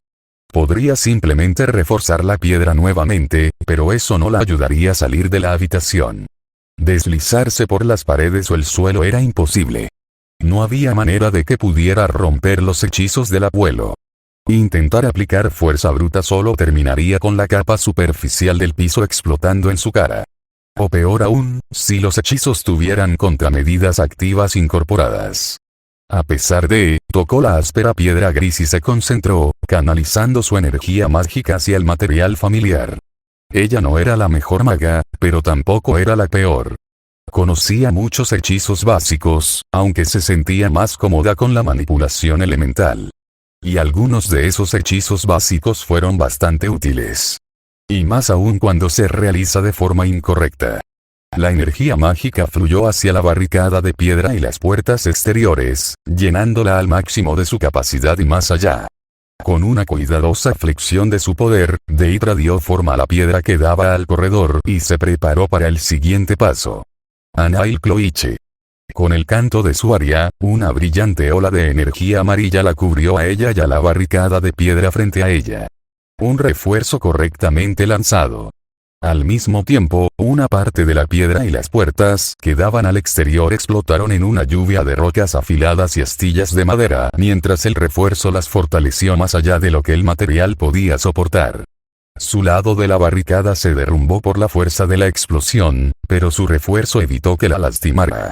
Podría simplemente reforzar la piedra nuevamente, pero eso no la ayudaría a salir de la habitación. Deslizarse por las paredes o el suelo era imposible. No había manera de que pudiera romper los hechizos del abuelo. Intentar aplicar fuerza bruta solo terminaría con la capa superficial del piso explotando en su cara. O peor aún, si los hechizos tuvieran contramedidas activas incorporadas. A pesar de, tocó la áspera piedra gris y se concentró, canalizando su energía mágica hacia el material familiar. Ella no era la mejor maga, pero tampoco era la peor. Conocía muchos hechizos básicos, aunque se sentía más cómoda con la manipulación elemental. Y algunos de esos hechizos básicos fueron bastante útiles. Y más aún cuando se realiza de forma incorrecta. La energía mágica fluyó hacia la barricada de piedra y las puertas exteriores, llenándola al máximo de su capacidad y más allá. Con una cuidadosa flexión de su poder, Deidra dio forma a la piedra que daba al corredor y se preparó para el siguiente paso. Anail Cloiche. Con el canto de su aria, una brillante ola de energía amarilla la cubrió a ella y a la barricada de piedra frente a ella. Un refuerzo correctamente lanzado. Al mismo tiempo, una parte de la piedra y las puertas que daban al exterior explotaron en una lluvia de rocas afiladas y astillas de madera, mientras el refuerzo las fortaleció más allá de lo que el material podía soportar. Su lado de la barricada se derrumbó por la fuerza de la explosión, pero su refuerzo evitó que la lastimara.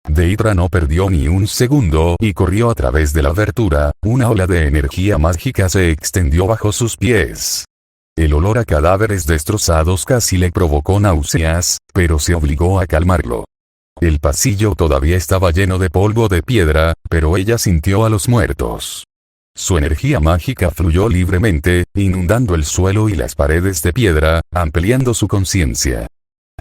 Deidra no perdió ni un segundo y corrió a través de la abertura, una ola de energía mágica se extendió bajo sus pies. El olor a cadáveres destrozados casi le provocó náuseas, pero se obligó a calmarlo. El pasillo todavía estaba lleno de polvo de piedra, pero ella sintió a los muertos. Su energía mágica fluyó libremente, inundando el suelo y las paredes de piedra, ampliando su conciencia.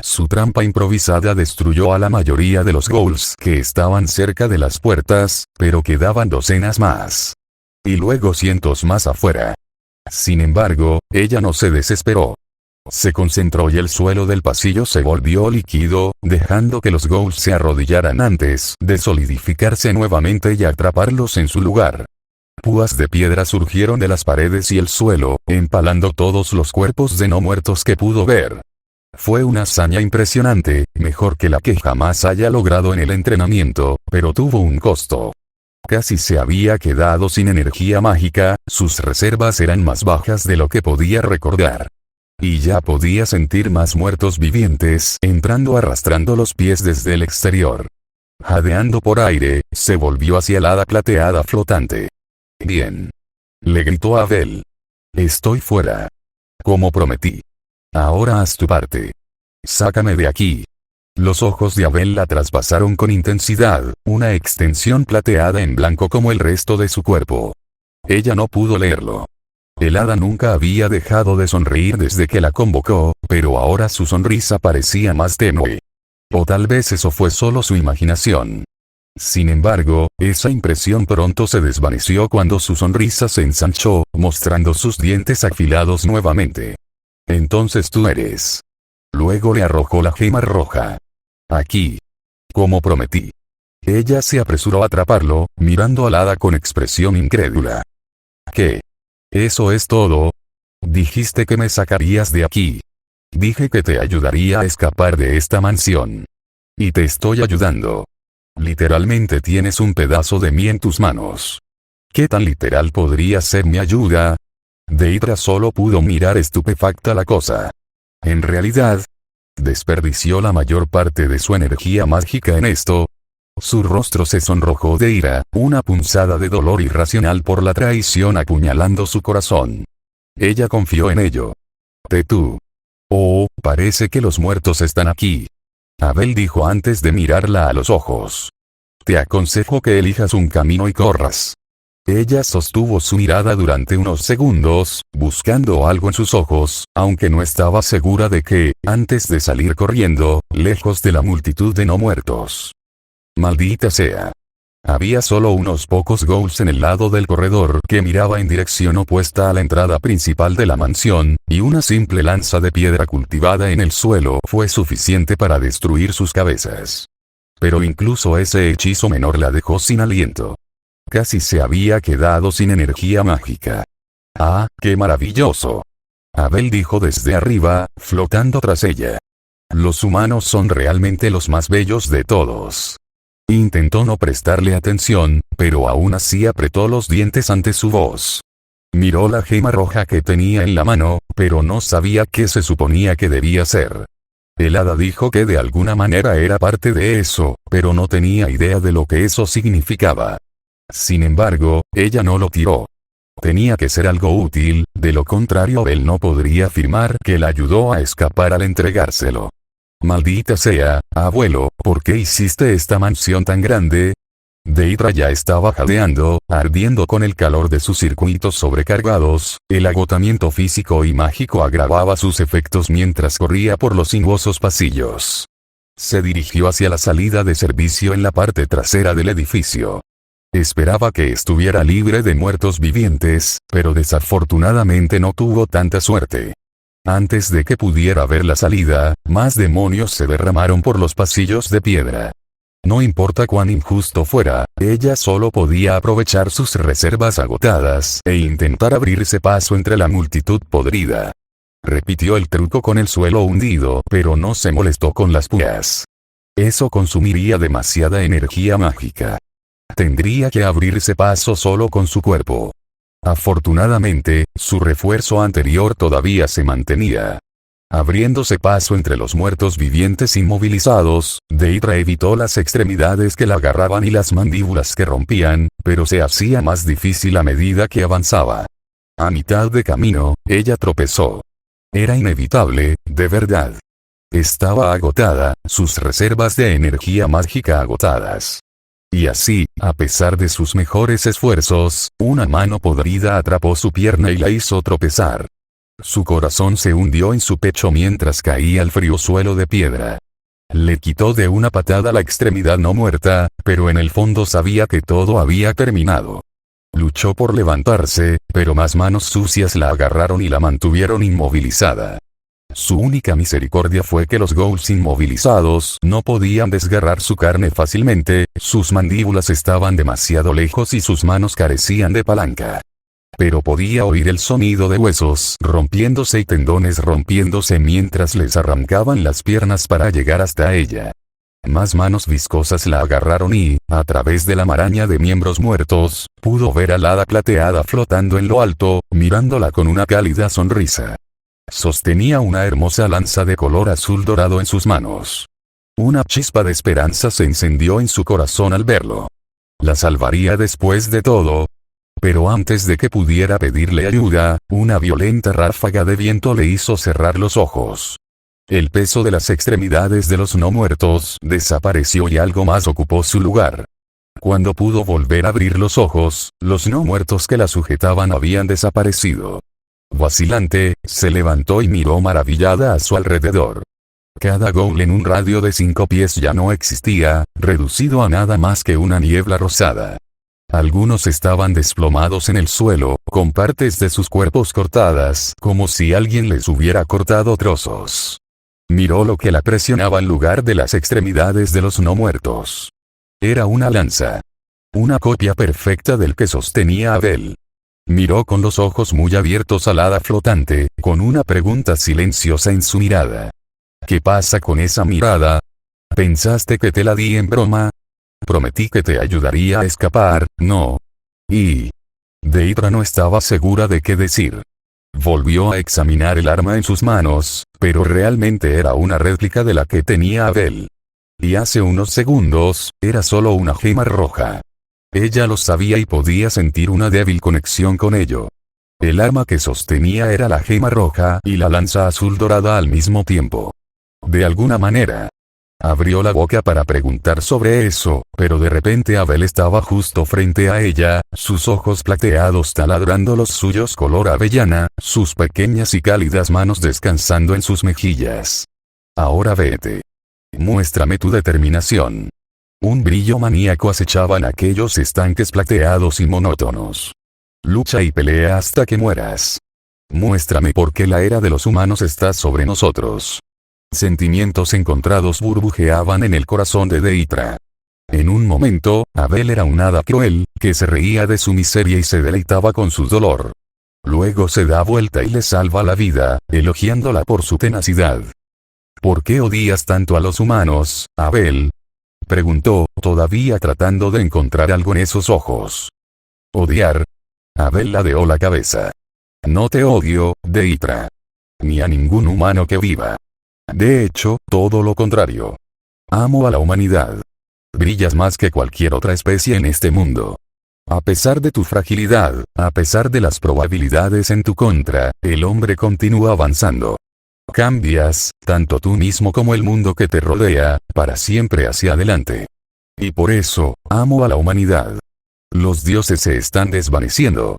Su trampa improvisada destruyó a la mayoría de los ghouls que estaban cerca de las puertas, pero quedaban docenas más. Y luego cientos más afuera. Sin embargo, ella no se desesperó. Se concentró y el suelo del pasillo se volvió líquido, dejando que los ghouls se arrodillaran antes de solidificarse nuevamente y atraparlos en su lugar. Púas de piedra surgieron de las paredes y el suelo, empalando todos los cuerpos de no muertos que pudo ver. Fue una hazaña impresionante, mejor que la que jamás haya logrado en el entrenamiento, pero tuvo un costo. Casi se había quedado sin energía mágica, sus reservas eran más bajas de lo que podía recordar. Y ya podía sentir más muertos vivientes entrando arrastrando los pies desde el exterior. Jadeando por aire, se volvió hacia el hada plateada flotante. «Bien», le gritó a Abel. «Estoy fuera. Como prometí. Ahora haz tu parte. Sácame de aquí». Los ojos de Abel la traspasaron con intensidad, una extensión plateada en blanco como el resto de su cuerpo. Ella no pudo leerlo. El hada nunca había dejado de sonreír desde que la convocó, pero ahora su sonrisa parecía más tenue. O tal vez eso fue solo su imaginación. Sin embargo, esa impresión pronto se desvaneció cuando su sonrisa se ensanchó, mostrando sus dientes afilados nuevamente. «Entonces tú eres». Luego le arrojó la gema roja. «Aquí. Como prometí». Ella se apresuró a atraparlo, mirando al hada con expresión incrédula. «¿Qué? ¿Eso es todo? Dijiste que me sacarías de aquí. Dije que te ayudaría a escapar de esta mansión. Y te estoy ayudando. Literalmente tienes un pedazo de mí en tus manos. ¿Qué tan literal podría ser mi ayuda?» Deidra solo pudo mirar estupefacta la cosa. En realidad, desperdició la mayor parte de su energía mágica en esto. Su rostro se sonrojó de ira, una punzada de dolor irracional por la traición apuñalando su corazón. Ella confió en ello. «Tú. Oh, parece que los muertos están aquí. Abel dijo antes de mirarla a los ojos. Te aconsejo que elijas un camino y corras. Ella sostuvo su mirada durante unos segundos, buscando algo en sus ojos, aunque no estaba segura de qué, antes de salir corriendo, lejos de la multitud de no muertos. Maldita sea. Había solo unos pocos ghouls en el lado del corredor que miraba en dirección opuesta a la entrada principal de la mansión, y una simple lanza de piedra cultivada en el suelo fue suficiente para destruir sus cabezas. Pero incluso ese hechizo menor la dejó sin aliento. Casi se había quedado sin energía mágica. ¡Ah, qué maravilloso! Abel dijo desde arriba, flotando tras ella. Los humanos son realmente los más bellos de todos. Intentó no prestarle atención, pero aún así apretó los dientes ante su voz. Miró la gema roja que tenía en la mano, pero no sabía qué se suponía que debía ser. El hada dijo que de alguna manera era parte de eso, pero no tenía idea de lo que eso significaba. Sin embargo, ella no lo tiró. Tenía que ser algo útil, de lo contrario él no podría afirmar que la ayudó a escapar al entregárselo. Maldita sea, abuelo, ¿por qué hiciste esta mansión tan grande? Deidra ya estaba jadeando, ardiendo con el calor de sus circuitos sobrecargados, el agotamiento físico y mágico agravaba sus efectos mientras corría por los sinuosos pasillos. Se dirigió hacia la salida de servicio en la parte trasera del edificio. Esperaba que estuviera libre de muertos vivientes, pero desafortunadamente no tuvo tanta suerte. Antes de que pudiera ver la salida, más demonios se derramaron por los pasillos de piedra. No importa cuán injusto fuera, ella solo podía aprovechar sus reservas agotadas e intentar abrirse paso entre la multitud podrida. Repitió el truco con el suelo hundido, pero no se molestó con las púas. Eso consumiría demasiada energía mágica. Tendría que abrirse paso solo con su cuerpo. Afortunadamente, su refuerzo anterior todavía se mantenía. Abriéndose paso entre los muertos vivientes inmovilizados, Deidra evitó las extremidades que la agarraban y las mandíbulas que rompían, pero se hacía más difícil a medida que avanzaba. A mitad de camino, ella tropezó. Era inevitable, de verdad. Estaba agotada, sus reservas de energía mágica agotadas. Y así, a pesar de sus mejores esfuerzos, una mano podrida atrapó su pierna y la hizo tropezar. Su corazón se hundió en su pecho mientras caía al frío suelo de piedra. Le quitó de una patada la extremidad no muerta, pero en el fondo sabía que todo había terminado. Luchó por levantarse, pero más manos sucias la agarraron y la mantuvieron inmovilizada. Su única misericordia fue que los ghouls inmovilizados no podían desgarrar su carne fácilmente, sus mandíbulas estaban demasiado lejos y sus manos carecían de palanca. Pero podía oír el sonido de huesos rompiéndose y tendones rompiéndose mientras les arrancaban las piernas para llegar hasta ella. Más manos viscosas la agarraron y, a través de la maraña de miembros muertos, pudo ver al hada plateada flotando en lo alto, mirándola con una cálida sonrisa. Sostenía una hermosa lanza de color azul dorado en sus manos. Una chispa de esperanza se encendió en su corazón al verlo. La salvaría después de todo. Pero antes de que pudiera pedirle ayuda, una violenta ráfaga de viento le hizo cerrar los ojos. El peso de las extremidades de los no muertos desapareció y algo más ocupó su lugar. Cuando pudo volver a abrir los ojos, los no muertos que la sujetaban habían desaparecido. Vacilante, se levantó y miró maravillada a su alrededor. Cada ghoul en un radio de 5 pies ya no existía, reducido a nada más que una niebla rosada. Algunos estaban desplomados en el suelo, con partes de sus cuerpos cortadas, como si alguien les hubiera cortado trozos. Miró lo que la presionaba en lugar de las extremidades de los no muertos. Era una lanza. Una copia perfecta del que sostenía Abel. Miró con los ojos muy abiertos al hada flotante, con una pregunta silenciosa en su mirada. ¿Qué pasa con esa mirada? ¿Pensaste que te la di en broma? Prometí que te ayudaría a escapar, ¿no? Y... Deidra no estaba segura de qué decir. Volvió a examinar el arma en sus manos, pero realmente era una réplica de la que tenía Abel. Y hace unos segundos, era solo una gema roja. Ella lo sabía y podía sentir una débil conexión con ello. El arma que sostenía era la gema roja y la lanza azul dorada al mismo tiempo. De alguna manera, abrió la boca para preguntar sobre eso, pero de repente Abel estaba justo frente a ella, sus ojos plateados taladrando los suyos color avellana, sus pequeñas y cálidas manos descansando en sus mejillas. Ahora vete. Muéstrame tu determinación. Un brillo maníaco acechaba en aquellos estanques plateados y monótonos. Lucha y pelea hasta que mueras. Muéstrame por qué la era de los humanos está sobre nosotros. Sentimientos encontrados burbujeaban en el corazón de Deidra. En un momento, Abel era un hada cruel, que se reía de su miseria y se deleitaba con su dolor. Luego se da vuelta y le salva la vida, elogiándola por su tenacidad. ¿Por qué odias tanto a los humanos, Abel? Preguntó, todavía tratando de encontrar algo en esos ojos. ¿Odiar? Abel ladeó la cabeza. No te odio, Deidra. Ni a ningún humano que viva. De hecho, todo lo contrario. Amo a la humanidad. Brillas más que cualquier otra especie en este mundo. A pesar de tu fragilidad, a pesar de las probabilidades en tu contra, el hombre continúa avanzando. Cambias, tanto tú mismo como el mundo que te rodea, para siempre hacia adelante. Y por eso, amo a la humanidad. Los dioses se están desvaneciendo.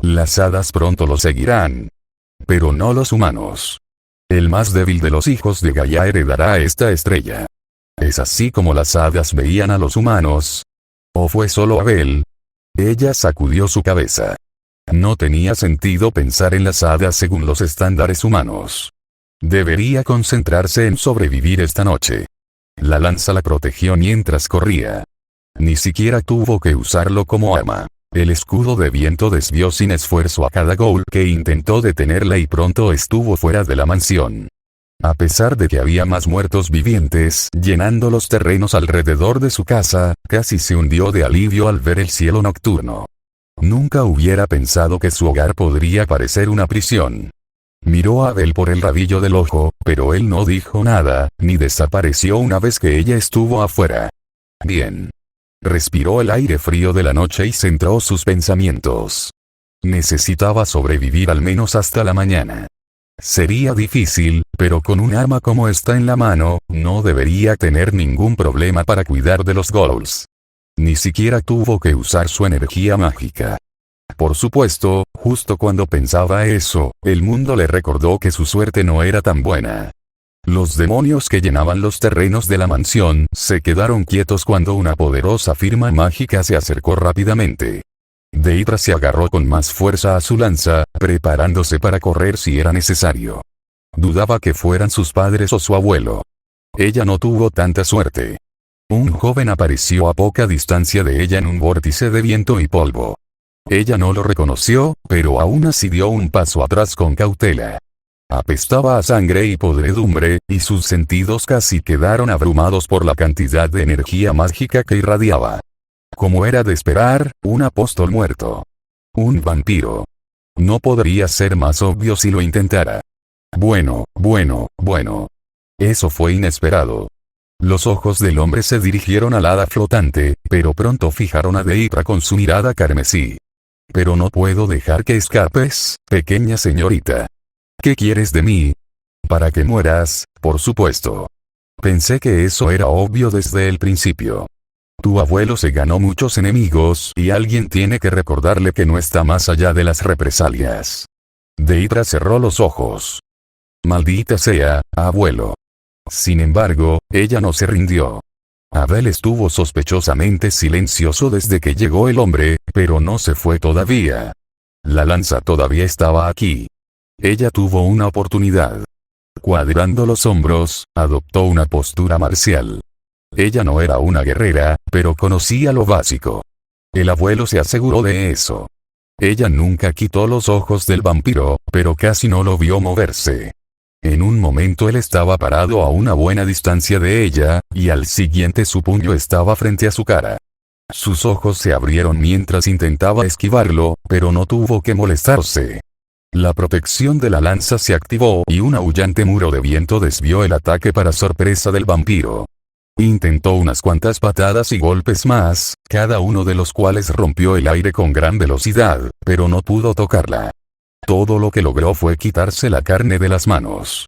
Las hadas pronto lo seguirán. Pero no los humanos. El más débil de los hijos de Gaia heredará esta estrella. ¿Es así como las hadas veían a los humanos? ¿O fue solo Abel? Ella sacudió su cabeza. No tenía sentido pensar en las hadas según los estándares humanos. Debería concentrarse en sobrevivir esta noche. La lanza la protegió mientras corría. Ni siquiera tuvo que usarlo como arma. El escudo de viento desvió sin esfuerzo a cada ghoul que intentó detenerla y pronto estuvo fuera de la mansión. A pesar de que había más muertos vivientes llenando los terrenos alrededor de su casa, casi se hundió de alivio al ver el cielo nocturno. Nunca hubiera pensado que su hogar podría parecer una prisión. Miró a Abel por el rabillo del ojo, pero él no dijo nada, ni desapareció una vez que ella estuvo afuera. Bien. Respiró el aire frío de la noche y centró sus pensamientos. Necesitaba sobrevivir al menos hasta la mañana. Sería difícil, pero con un arma como esta en la mano, no debería tener ningún problema para cuidar de los ghouls. Ni siquiera tuvo que usar su energía mágica. Por supuesto, justo cuando pensaba eso, el mundo le recordó que su suerte no era tan buena. Los demonios que llenaban los terrenos de la mansión se quedaron quietos cuando una poderosa firma mágica se acercó rápidamente. Deidra se agarró con más fuerza a su lanza, preparándose para correr si era necesario. Dudaba que fueran sus padres o su abuelo. Ella no tuvo tanta suerte. Un joven apareció a poca distancia de ella en un vórtice de viento y polvo. Ella no lo reconoció, pero aún así dio un paso atrás con cautela. Apestaba a sangre y podredumbre, y sus sentidos casi quedaron abrumados por la cantidad de energía mágica que irradiaba. Como era de esperar, un apóstol muerto. Un vampiro. No podría ser más obvio si lo intentara. Bueno. Eso fue inesperado. Los ojos del hombre se dirigieron al hada flotante, pero pronto fijaron a Deidra con su mirada carmesí. Pero no puedo dejar que escapes, pequeña señorita. ¿Qué quieres de mí? Para que mueras, por supuesto. Pensé que eso era obvio desde el principio. Tu abuelo se ganó muchos enemigos y alguien tiene que recordarle que no está más allá de las represalias. Deidra cerró los ojos. Maldita sea, abuelo. Sin embargo, ella no se rindió. Abel estuvo sospechosamente silencioso desde que llegó el hombre, pero no se fue todavía. La lanza todavía estaba aquí. Ella tuvo una oportunidad. Cuadrando los hombros, adoptó una postura marcial. Ella no era una guerrera, pero conocía lo básico. El abuelo se aseguró de eso. Ella nunca quitó los ojos del vampiro, pero casi no lo vio moverse. En un momento él estaba parado a una buena distancia de ella, y al siguiente su puño estaba frente a su cara. Sus ojos se abrieron mientras intentaba esquivarlo, pero no tuvo que molestarse. La protección de la lanza se activó y un aullante muro de viento desvió el ataque para sorpresa del vampiro. Intentó unas cuantas patadas y golpes más, cada uno de los cuales rompió el aire con gran velocidad, pero no pudo tocarla. Todo lo que logró fue quitarse la carne de las manos.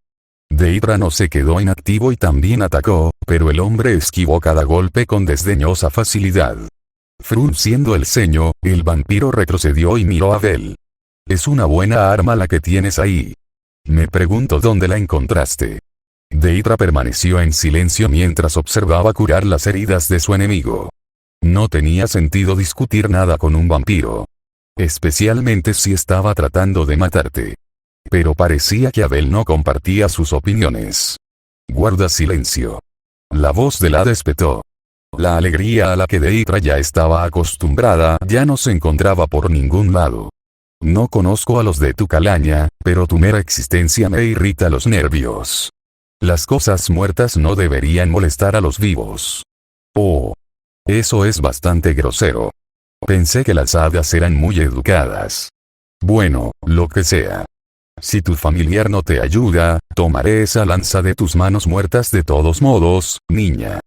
Deidra no se quedó inactivo y también atacó, pero el hombre esquivó cada golpe con desdeñosa facilidad. Frunciendo el ceño, el vampiro retrocedió y miró a Abel. Es una buena arma la que tienes ahí. Me pregunto dónde la encontraste. Deidra permaneció en silencio mientras observaba curar las heridas de su enemigo. No tenía sentido discutir nada con un vampiro. Especialmente si estaba tratando de matarte. Pero parecía que Abel no compartía sus opiniones. Guarda silencio. La voz del hada espetó. La alegría a la que Deidra ya estaba acostumbrada ya no se encontraba por ningún lado. No conozco a los de tu calaña, pero tu mera existencia me irrita los nervios. Las cosas muertas no deberían molestar a los vivos. Oh. Eso es bastante grosero. Pensé que las hadas eran muy educadas. Bueno, lo que sea. Si tu familiar no te ayuda, tomaré esa lanza de tus manos muertas de todos modos, niña.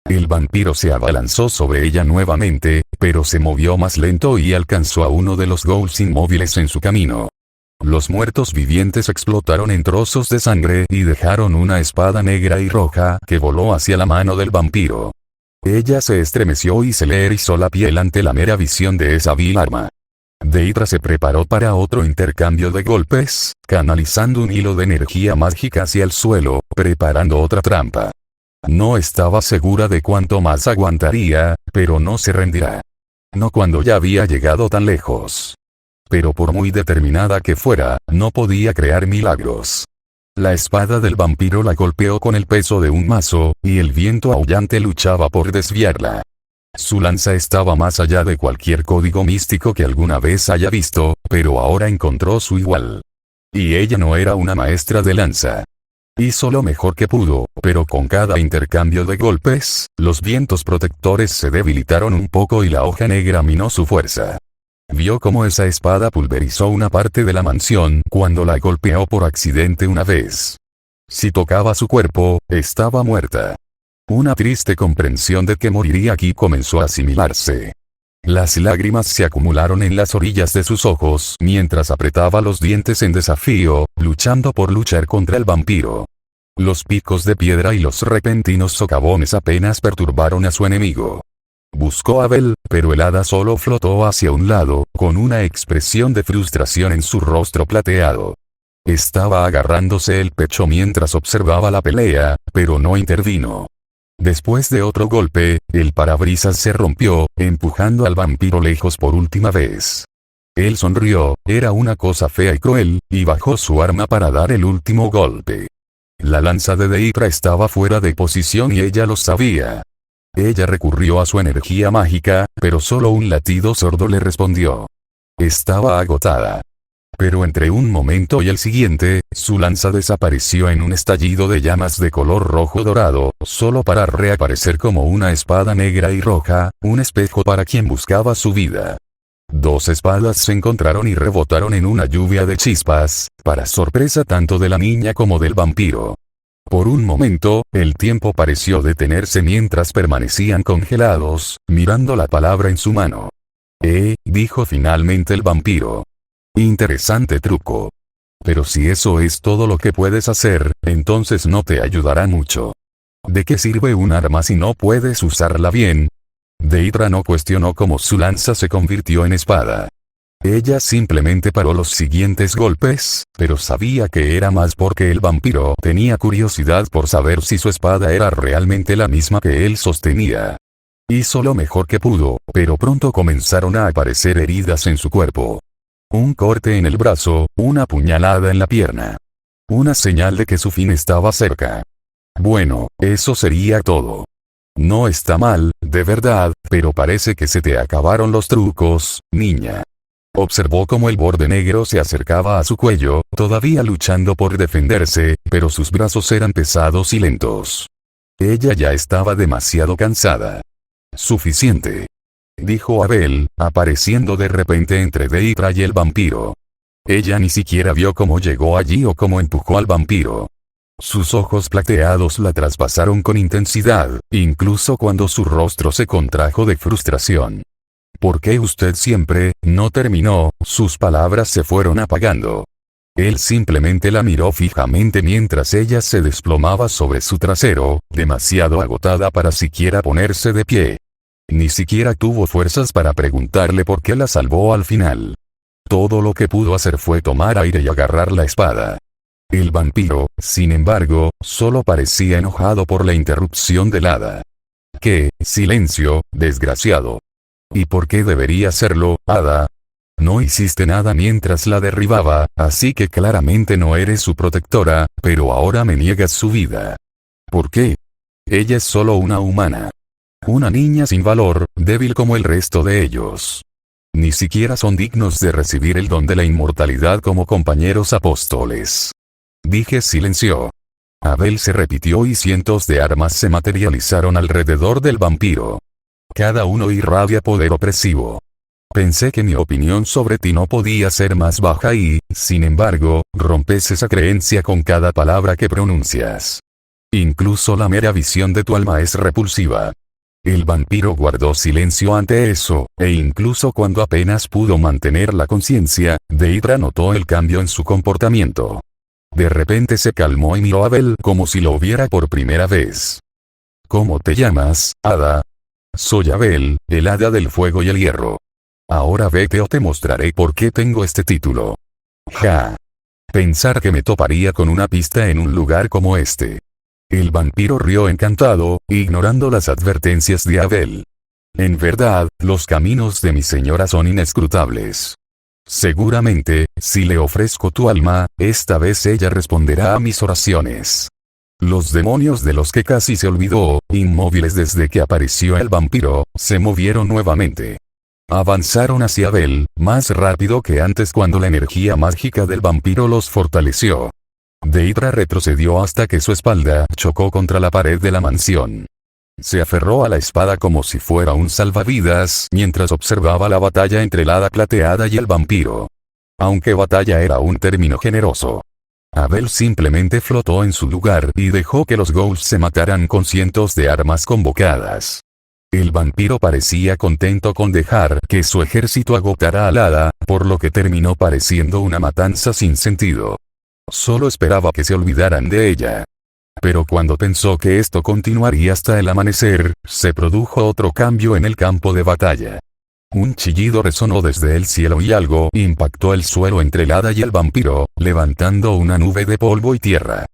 El vampiro se abalanzó sobre ella nuevamente, pero se movió más lento y alcanzó a uno de los ghouls inmóviles en su camino. Los muertos vivientes explotaron en trozos de sangre y dejaron una espada negra y roja que voló hacia la mano del vampiro. Ella se estremeció y se le erizó la piel ante la mera visión de esa vil arma. Deidra se preparó para otro intercambio de golpes, canalizando un hilo de energía mágica hacia el suelo, preparando otra trampa. No estaba segura de cuánto más aguantaría, pero no se rendirá. No cuando ya había llegado tan lejos. Pero por muy determinada que fuera, no podía crear milagros. La espada del vampiro la golpeó con el peso de un mazo, y el viento aullante luchaba por desviarla. Su lanza estaba más allá de cualquier código místico que alguna vez haya visto, pero ahora encontró su igual. Y ella no era una maestra de lanza. Hizo lo mejor que pudo, pero con cada intercambio de golpes, los vientos protectores se debilitaron un poco y la hoja negra minó su fuerza. Vio cómo esa espada pulverizó una parte de la mansión cuando la golpeó por accidente una vez. Si tocaba su cuerpo, estaba muerta. Una triste comprensión de que moriría aquí comenzó a asimilarse. Las lágrimas se acumularon en las orillas de sus ojos mientras apretaba los dientes en desafío, luchando por luchar contra el vampiro. Los picos de piedra y los repentinos socavones apenas perturbaron a su enemigo. Buscó a Abel, pero el hada solo flotó hacia un lado, con una expresión de frustración en su rostro plateado. Estaba agarrándose el pecho mientras observaba la pelea, pero no intervino. Después de otro golpe, el parabrisas se rompió, empujando al vampiro lejos por última vez. Él sonrió, era una cosa fea y cruel, y bajó su arma para dar el último golpe. La lanza de Deidra estaba fuera de posición y ella lo sabía. Ella recurrió a su energía mágica, pero solo un latido sordo le respondió. Estaba agotada. Pero entre un momento y el siguiente, su lanza desapareció en un estallido de llamas de color rojo dorado, solo para reaparecer como una espada negra y roja, un espejo para quien buscaba su vida. Dos espadas se encontraron y rebotaron en una lluvia de chispas, para sorpresa tanto de la niña como del vampiro. Por un momento, el tiempo pareció detenerse mientras permanecían congelados, mirando la palabra en su mano. Dijo finalmente el vampiro. Interesante truco. Pero si eso es todo lo que puedes hacer, entonces no te ayudará mucho. ¿De qué sirve un arma si no puedes usarla bien? Deidra no cuestionó cómo su lanza se convirtió en espada. Ella simplemente paró los siguientes golpes, pero sabía que era más porque el vampiro tenía curiosidad por saber si su espada era realmente la misma que él sostenía. Hizo lo mejor que pudo, pero pronto comenzaron a aparecer heridas en su cuerpo. Un corte en el brazo, una puñalada en la pierna. Una señal de que su fin estaba cerca. Bueno, eso sería todo. No está mal, de verdad, pero parece que se te acabaron los trucos, niña. Observó cómo el borde negro se acercaba a su cuello, todavía luchando por defenderse, pero sus brazos eran pesados y lentos. Ella ya estaba demasiado cansada. Suficiente. Dijo Abel, apareciendo de repente entre Deidra y el vampiro. Ella ni siquiera vio cómo llegó allí o cómo empujó al vampiro. Sus ojos plateados la traspasaron con intensidad, incluso cuando su rostro se contrajo de frustración. ¿por qué usted siempre? No terminó, sus palabras se fueron apagando. Él simplemente la miró fijamente mientras ella se desplomaba sobre su trasero, demasiado agotada para siquiera ponerse de pie. Ni siquiera tuvo fuerzas para preguntarle por qué la salvó al final. Todo lo que pudo hacer fue tomar aire y agarrar la espada. El vampiro, sin embargo, solo parecía enojado por la interrupción del hada. ¿Qué? Silencio, desgraciado. ¿Y por qué debería hacerlo, hada? No hiciste nada mientras la derribaba, así que claramente no eres su protectora, pero ahora me niegas su vida. ¿Por qué? Ella es solo una humana. Una niña sin valor, débil como el resto de ellos. Ni siquiera son dignos de recibir el don de la inmortalidad como compañeros apóstoles. Dije silencio. Abel se repitió y cientos de armas se materializaron alrededor del vampiro. Cada uno irradia poder opresivo. Pensé que mi opinión sobre ti no podía ser más baja y, sin embargo, rompes esa creencia con cada palabra que pronuncias. Incluso la mera visión de tu alma es repulsiva. El vampiro guardó silencio ante eso, e incluso cuando apenas pudo mantener la conciencia, Deidra notó el cambio en su comportamiento. De repente se calmó y miró a Abel como si lo viera por primera vez. ¿Cómo te llamas, hada? Soy Abel, el hada del fuego y el hierro. Ahora vete o te mostraré por qué tengo este título. Ja. Pensar que me toparía con una pista en un lugar como este. El vampiro rió encantado, ignorando las advertencias de Abel. En verdad, los caminos de mi señora son inescrutables. Seguramente, si le ofrezco tu alma, esta vez ella responderá a mis oraciones. Los demonios de los que casi se olvidó, inmóviles desde que apareció el vampiro, se movieron nuevamente. Avanzaron hacia Abel, más rápido que antes cuando la energía mágica del vampiro los fortaleció. Deidra retrocedió hasta que su espalda chocó contra la pared de la mansión. Se aferró a la espada como si fuera un salvavidas mientras observaba la batalla entre el hada plateada y el vampiro. Aunque batalla era un término generoso. Abel simplemente flotó en su lugar y dejó que los ghouls se mataran con cientos de armas convocadas. El vampiro parecía contento con dejar que su ejército agotara al hada, por lo que terminó pareciendo una matanza sin sentido. Solo esperaba que se olvidaran de ella. Pero cuando pensó que esto continuaría hasta el amanecer, se produjo otro cambio en el campo de batalla. Un chillido resonó desde el cielo y algo impactó el suelo entre el hada y el vampiro, levantando una nube de polvo y tierra.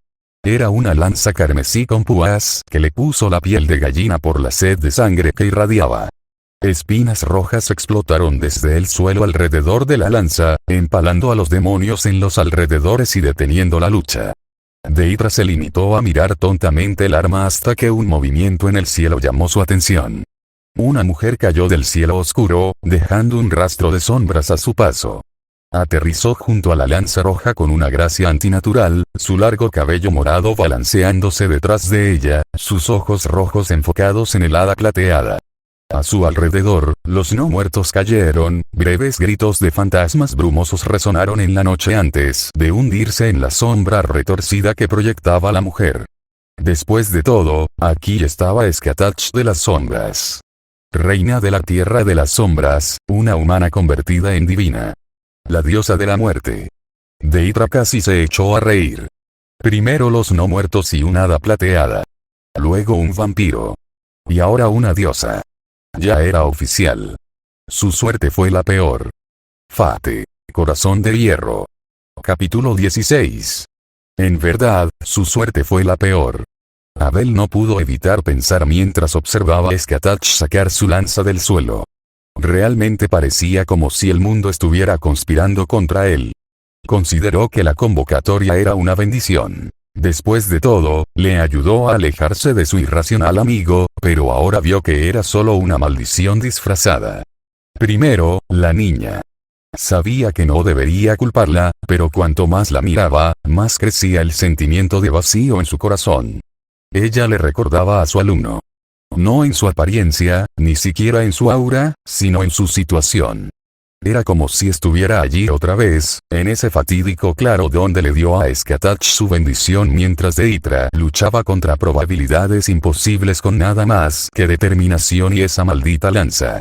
Era una lanza carmesí con púas que le puso la piel de gallina por la sed de sangre que irradiaba. Espinas rojas explotaron desde el suelo alrededor de la lanza, empalando a los demonios en los alrededores y deteniendo la lucha. Deidra se limitó a mirar tontamente el arma hasta que un movimiento en el cielo llamó su atención. Una mujer cayó del cielo oscuro, dejando un rastro de sombras a su paso. Aterrizó junto a la lanza roja con una gracia antinatural, su largo cabello morado balanceándose detrás de ella, sus ojos rojos enfocados en el hada plateada. A su alrededor, los no muertos cayeron, breves gritos de fantasmas brumosos resonaron en la noche antes de hundirse en la sombra retorcida que proyectaba la mujer. Después de todo, aquí estaba Skatach de las sombras. Reina de la tierra de las sombras, una humana convertida en divina. La diosa de la muerte. Deidra casi se echó a reír. Primero los no muertos y una hada plateada. Luego un vampiro. Y ahora una diosa. Ya era oficial. Su suerte fue la peor. Fate. Corazón de hierro. Capítulo 16. En verdad, su suerte fue la peor. Abel no pudo evitar pensar mientras observaba a Skatach sacar su lanza del suelo. Realmente parecía como si el mundo estuviera conspirando contra él. Consideró que la convocatoria era una bendición. Después de todo, le ayudó a alejarse de su irracional amigo, pero ahora vio que era solo una maldición disfrazada. Primero, la niña. Sabía que no debería culparla, pero cuanto más la miraba, más crecía el sentimiento de vacío en su corazón. Ella le recordaba a su alumno. No en su apariencia, ni siquiera en su aura, sino en su situación. Era como si estuviera allí otra vez, en ese fatídico claro donde le dio a Skatach su bendición mientras Deidra luchaba contra probabilidades imposibles con nada más que determinación y esa maldita lanza.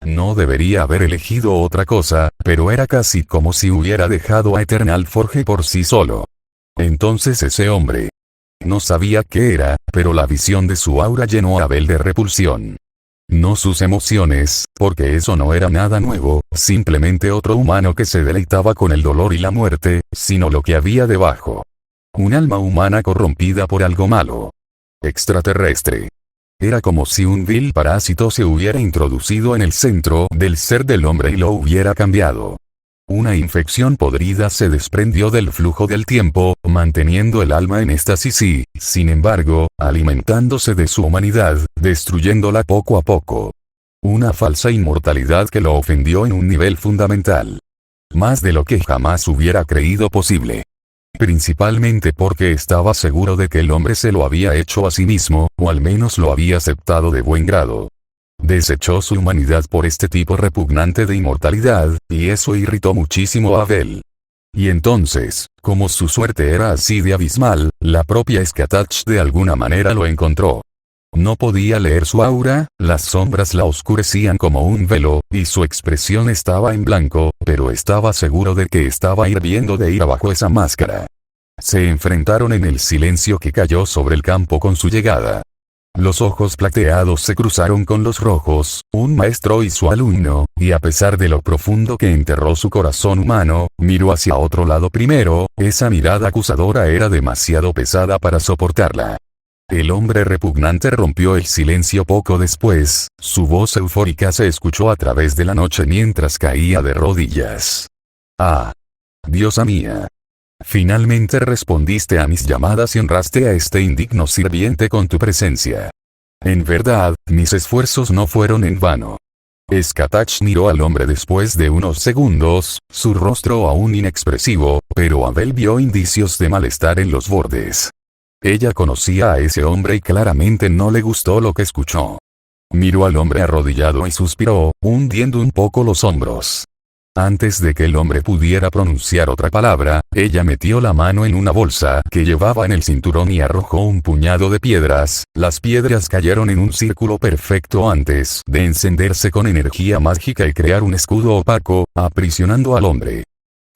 No debería haber elegido otra cosa, pero era casi como si hubiera dejado a Eternal Forge por sí solo. Entonces ese hombre. No sabía qué era, pero la visión de su aura llenó a Abel de repulsión. No sus emociones, porque eso no era nada nuevo, simplemente otro humano que se deleitaba con el dolor y la muerte, sino lo que había debajo. Un alma humana corrompida por algo malo. Extraterrestre. Era como si un vil parásito se hubiera introducido en el centro del ser del hombre y lo hubiera cambiado. Una infección podrida se desprendió del flujo del tiempo, manteniendo el alma en éxtasis y, sin embargo, alimentándose de su humanidad, destruyéndola poco a poco. Una falsa inmortalidad que lo ofendió en un nivel fundamental. Más de lo que jamás hubiera creído posible. Principalmente porque estaba seguro de que el hombre se lo había hecho a sí mismo, o al menos lo había aceptado de buen grado. Desechó su humanidad por este tipo repugnante de inmortalidad, y eso irritó muchísimo a Abel. Y entonces, como su suerte era así de abismal, la propia Skatach de alguna manera lo encontró. No podía leer su aura, las sombras la oscurecían como un velo, y su expresión estaba en blanco, pero estaba seguro de que estaba hirviendo de ira bajo esa máscara. Se enfrentaron en el silencio que cayó sobre el campo con su llegada. Los ojos plateados se cruzaron con los rojos, un maestro y su alumno, y a pesar de lo profundo que enterró su corazón humano, miró hacia otro lado primero, esa mirada acusadora era demasiado pesada para soportarla. El hombre repugnante rompió el silencio poco después, su voz eufórica se escuchó a través de la noche mientras caía de rodillas. «Ah. Diosa mía. Finalmente respondiste a mis llamadas y honraste a este indigno sirviente con tu presencia. En verdad, mis esfuerzos no fueron en vano». Skatach miró al hombre después de unos segundos, su rostro aún inexpresivo, pero Abel vio indicios de malestar en los bordes. Ella conocía a ese hombre y claramente no le gustó lo que escuchó. Miró al hombre arrodillado y suspiró, hundiendo un poco los hombros. Antes de que el hombre pudiera pronunciar otra palabra, ella metió la mano en una bolsa que llevaba en el cinturón y arrojó un puñado de piedras. Las piedras cayeron en un círculo perfecto antes de encenderse con energía mágica y crear un escudo opaco, aprisionando al hombre.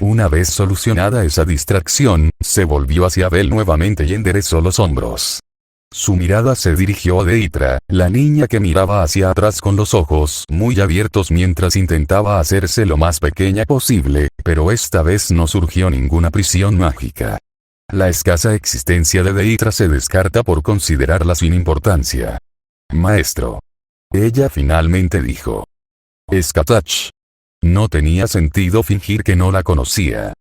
Una vez solucionada esa distracción, se volvió hacia Abel nuevamente y enderezó los hombros. Su mirada se dirigió a Deitra, la niña que miraba hacia atrás con los ojos muy abiertos mientras intentaba hacerse lo más pequeña posible, pero esta vez no surgió ninguna prisión mágica. La escasa existencia de Deitra se descarta por considerarla sin importancia. «Maestro». Ella finalmente dijo. «Skatach». No tenía sentido fingir que no la conocía.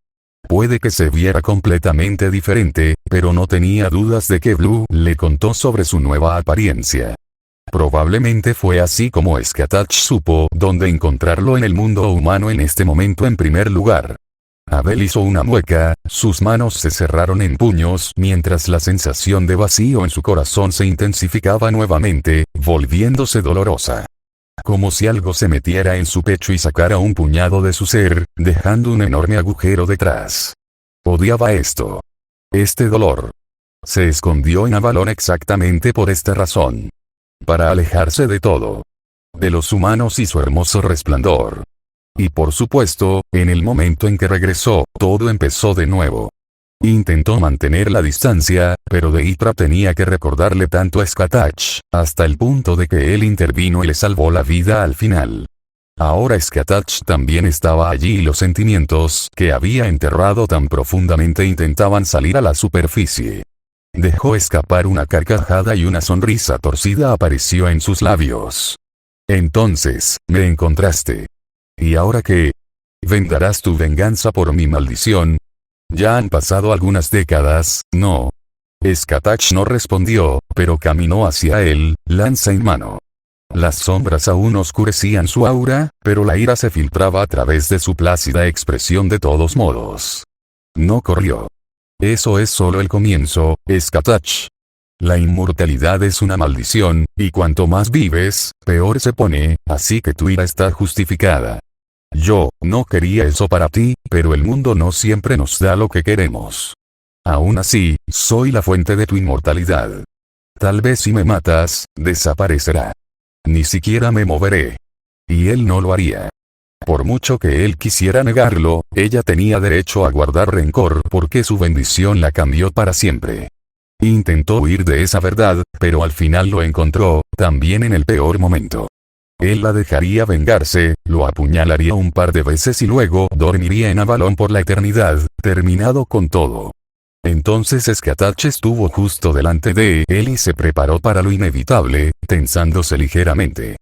Puede que se viera completamente diferente, pero no tenía dudas de que Blue le contó sobre su nueva apariencia. Probablemente fue así como Skatach supo dónde encontrarlo en el mundo humano en este momento en primer lugar. Abel hizo una mueca, sus manos se cerraron en puños mientras la sensación de vacío en su corazón se intensificaba nuevamente, volviéndose dolorosa. Como si algo se metiera en su pecho y sacara un puñado de su ser, dejando un enorme agujero detrás. Odiaba esto. Este dolor. Se escondió en Avalon exactamente por esta razón. Para alejarse de todo. De los humanos y su hermoso resplandor. Y por supuesto, en el momento en que regresó, todo empezó de nuevo. Intentó mantener la distancia, pero Deitra tenía que recordarle tanto a Skatach, hasta el punto de que él intervino y le salvó la vida al final. Ahora Skatach también estaba allí y los sentimientos que había enterrado tan profundamente intentaban salir a la superficie. Dejó escapar una carcajada y una sonrisa torcida apareció en sus labios. «Entonces, me encontraste. ¿Y ahora qué? ¿Vengarás tu venganza por mi maldición? Ya han pasado algunas décadas, ¿no?» Skatach no respondió, pero caminó hacia él, lanza en mano. Las sombras aún oscurecían su aura, pero la ira se filtraba a través de su plácida expresión de todos modos. No corrió. «Eso es solo el comienzo, Skatach. La inmortalidad es una maldición, y cuanto más vives, peor se pone, así que tu ira está justificada. Yo no quería eso para ti, pero el mundo no siempre nos da lo que queremos. Aún así, soy la fuente de tu inmortalidad. Tal vez si me matas, desaparecerá. Ni siquiera me moveré. Y él no lo haría. Por mucho que él quisiera negarlo, ella tenía derecho a guardar rencor porque su bendición la cambió para siempre. Intentó huir de esa verdad, pero al final lo encontró, también en el peor momento. Él la dejaría vengarse, lo apuñalaría un par de veces y luego dormiría en Avalon por la eternidad, terminado con todo. Entonces Skatach estuvo justo delante de él y se preparó para lo inevitable, tensándose ligeramente.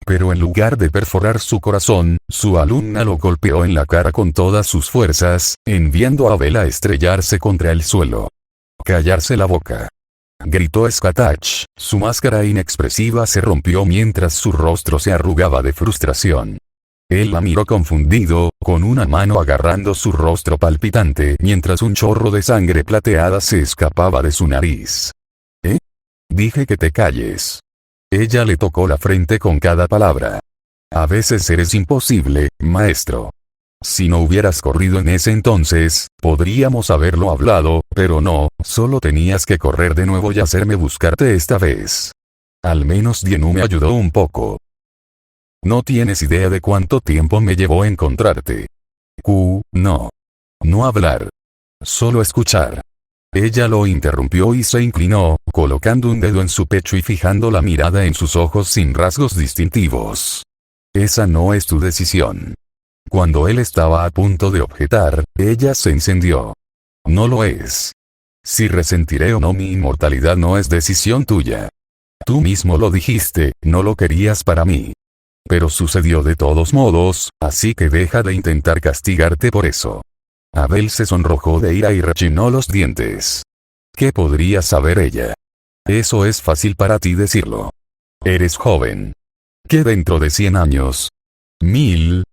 Pero en lugar de perforar su corazón, su alumna lo golpeó en la cara con todas sus fuerzas, enviando a Abel a estrellarse contra el suelo. «¡Callarse la boca!», gritó Skatach, su máscara inexpresiva se rompió mientras su rostro se arrugaba de frustración. Él la miró confundido, con una mano agarrando su rostro palpitante mientras un chorro de sangre plateada se escapaba de su nariz. «¿Eh? Dije que te calles». Ella le tocó la frente con cada palabra. «A veces eres imposible, maestro. Si no hubieras corrido en ese entonces, podríamos haberlo hablado, pero no, solo tenías que correr de nuevo y hacerme buscarte esta vez. Al menos Dienu me ayudó un poco. No tienes idea de cuánto tiempo me llevó encontrarte. No. No hablar. Solo escuchar». Ella lo interrumpió y se inclinó, colocando un dedo en su pecho y fijando la mirada en sus ojos sin rasgos distintivos. «Esa no es tu decisión». Cuando él estaba a punto de objetar, ella se encendió. «No lo es. Si resentiré o no mi inmortalidad no es decisión tuya. Tú mismo lo dijiste, no lo querías para mí. Pero sucedió de todos modos, así que deja de intentar castigarte por eso». Abel se sonrojó de ira y rechinó los dientes. ¿Qué podría saber ella? Eso es fácil para ti decirlo. Eres joven. ¿Qué dentro de 100 años? 1000.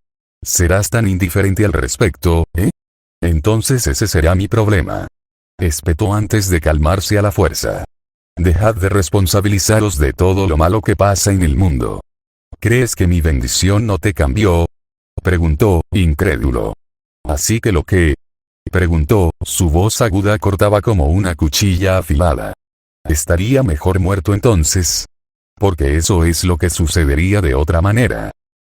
¿Serás tan indiferente al respecto, eh? Entonces ese será mi problema. Espetó antes de calmarse a la fuerza. Dejad de responsabilizaros de todo lo malo que pasa en el mundo. ¿Crees que mi bendición no te cambió?, preguntó, incrédulo. ¿Así que lo que? Preguntó, su voz aguda cortaba como una cuchilla afilada. ¿Estaría mejor muerto entonces? Porque eso es lo que sucedería de otra manera.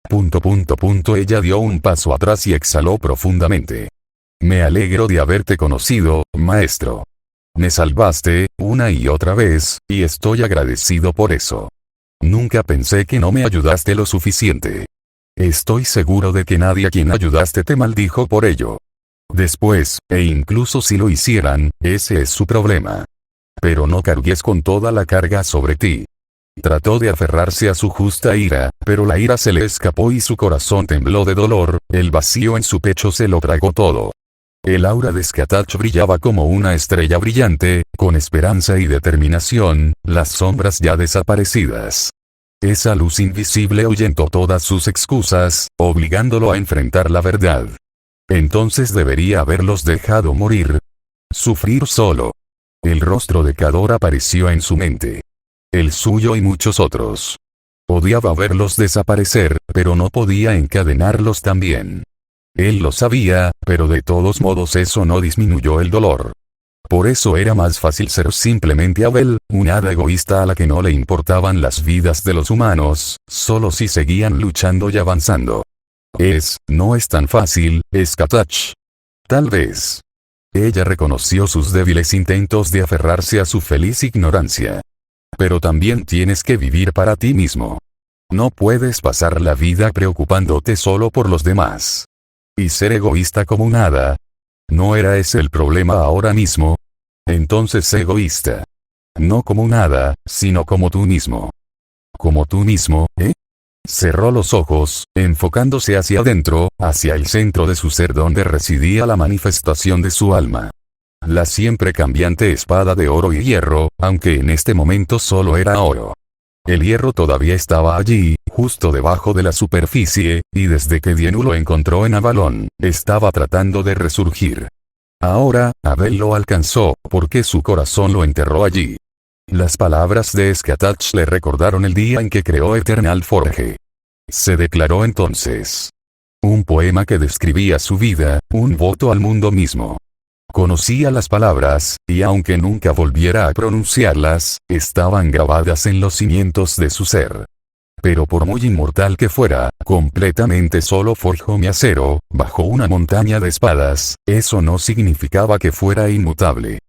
Ella dio un paso atrás y exhaló profundamente. Me alegro de haberte conocido, maestro. Me salvaste, una y otra vez, y estoy agradecido por eso. Nunca pensé que no me ayudaste lo suficiente. Estoy seguro de que nadie a quien ayudaste te maldijo por ello. Después, e incluso si lo hicieran, ese es su problema. Pero no cargues con toda la carga sobre ti. Trató de aferrarse a su justa ira, pero la ira se le escapó y su corazón tembló de dolor, el vacío en su pecho se lo tragó todo. El aura de Skatach brillaba como una estrella brillante, con esperanza y determinación, las sombras ya desaparecidas. Esa luz invisible ahuyentó todas sus excusas, obligándolo a enfrentar la verdad. Entonces debería haberlos dejado morir. Sufrir solo. El rostro de Kador apareció en su mente. El suyo y muchos otros. Odiaba verlos desaparecer, pero no podía encadenarlos también. Él lo sabía, pero de todos modos eso no disminuyó el dolor. Por eso era más fácil ser simplemente Abel, un hada egoísta a la que no le importaban las vidas de los humanos, solo si seguían luchando y avanzando. No es tan fácil, Skatach. Tal vez. Ella reconoció sus débiles intentos de aferrarse a su feliz ignorancia. Pero también tienes que vivir para ti mismo. No puedes pasar la vida preocupándote solo por los demás. Y ser egoísta como un hada. ¿No era ese el problema ahora mismo? Entonces sé egoísta. No como un hada, sino como tú mismo. ¿Como tú mismo, eh? Cerró los ojos, enfocándose hacia adentro, hacia el centro de su ser donde residía la manifestación de su alma. La siempre cambiante espada de oro y hierro, aunque en este momento solo era oro. El hierro todavía estaba allí, justo debajo de la superficie, y desde que Dienu lo encontró en Avalon, estaba tratando de resurgir. Ahora, Abel lo alcanzó, porque su corazón lo enterró allí. Las palabras de Skatach le recordaron el día en que creó Eternal Forge. Se declaró entonces. Un poema que describía su vida, un voto al mundo mismo. Conocía las palabras, y aunque nunca volviera a pronunciarlas, estaban grabadas en los cimientos de su ser. pero por muy inmortal que fuera, completamente solo forjó mi acero, bajo una montaña de espadas, eso no significaba que fuera inmutable.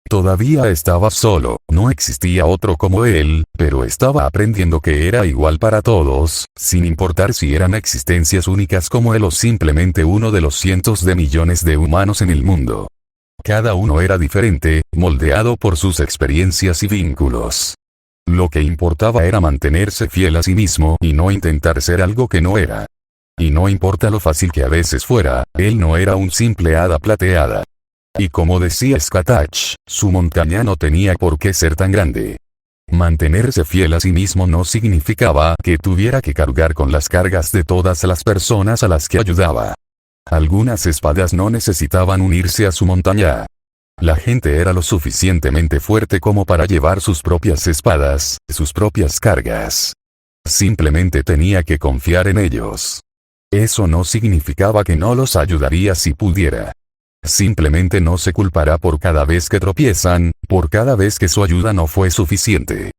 Todavía estaba solo, no existía otro como él, pero estaba aprendiendo que era igual para todos, sin importar si eran existencias únicas como él o simplemente uno de los cientos de millones de humanos en el mundo. Cada uno era diferente, moldeado por sus experiencias y vínculos. Lo que importaba era mantenerse fiel a sí mismo y no intentar ser algo que no era. Y no importa lo fácil que a veces fuera, él no era un simple hada plateada. Y como decía Skatach, su montaña no tenía por qué ser tan grande. Mantenerse fiel a sí mismo no significaba que tuviera que cargar con las cargas de todas las personas a las que ayudaba. Algunas espadas no necesitaban unirse a su montaña. La gente era lo suficientemente fuerte como para llevar sus propias espadas, sus propias cargas. Simplemente tenía que confiar en ellos. Eso no significaba que no los ayudaría si pudiera. Simplemente no se culpará por cada vez que tropiezan, por cada vez que su ayuda no fue suficiente.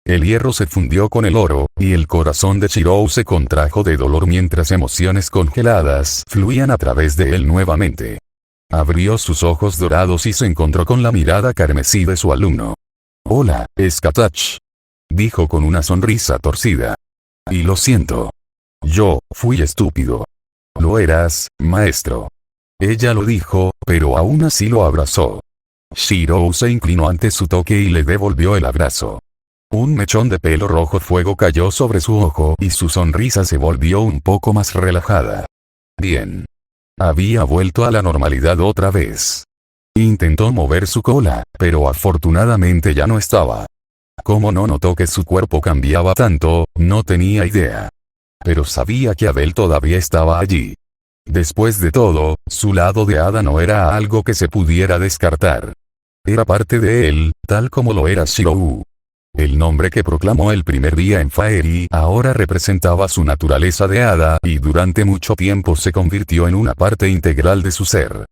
El hierro se fundió con el oro, y el corazón de Shirou se contrajo de dolor mientras emociones congeladas fluían a través de él nuevamente. Abrió sus ojos dorados y se encontró con la mirada carmesí de su alumno. «Hola, Skatach», dijo con una sonrisa torcida. «Y lo siento. Yo fui estúpido». «Lo eras, maestro». Ella lo dijo, pero aún así lo abrazó. Shirou se inclinó ante su toque y le devolvió el abrazo. Un mechón de pelo rojo fuego cayó sobre su ojo y su sonrisa se volvió un poco más relajada. Bien. Había vuelto a la normalidad otra vez. Intentó mover su cola, pero afortunadamente ya no estaba. Como no notó que su cuerpo cambiaba tanto, no tenía idea. Pero sabía que Abel todavía estaba allí. Después de todo, su lado de hada no era algo que se pudiera descartar. Era parte de él, tal como lo era Shirou. El nombre que proclamó el primer día en Faerie ahora representaba su naturaleza de hada y durante mucho tiempo se convirtió en una parte integral de su ser.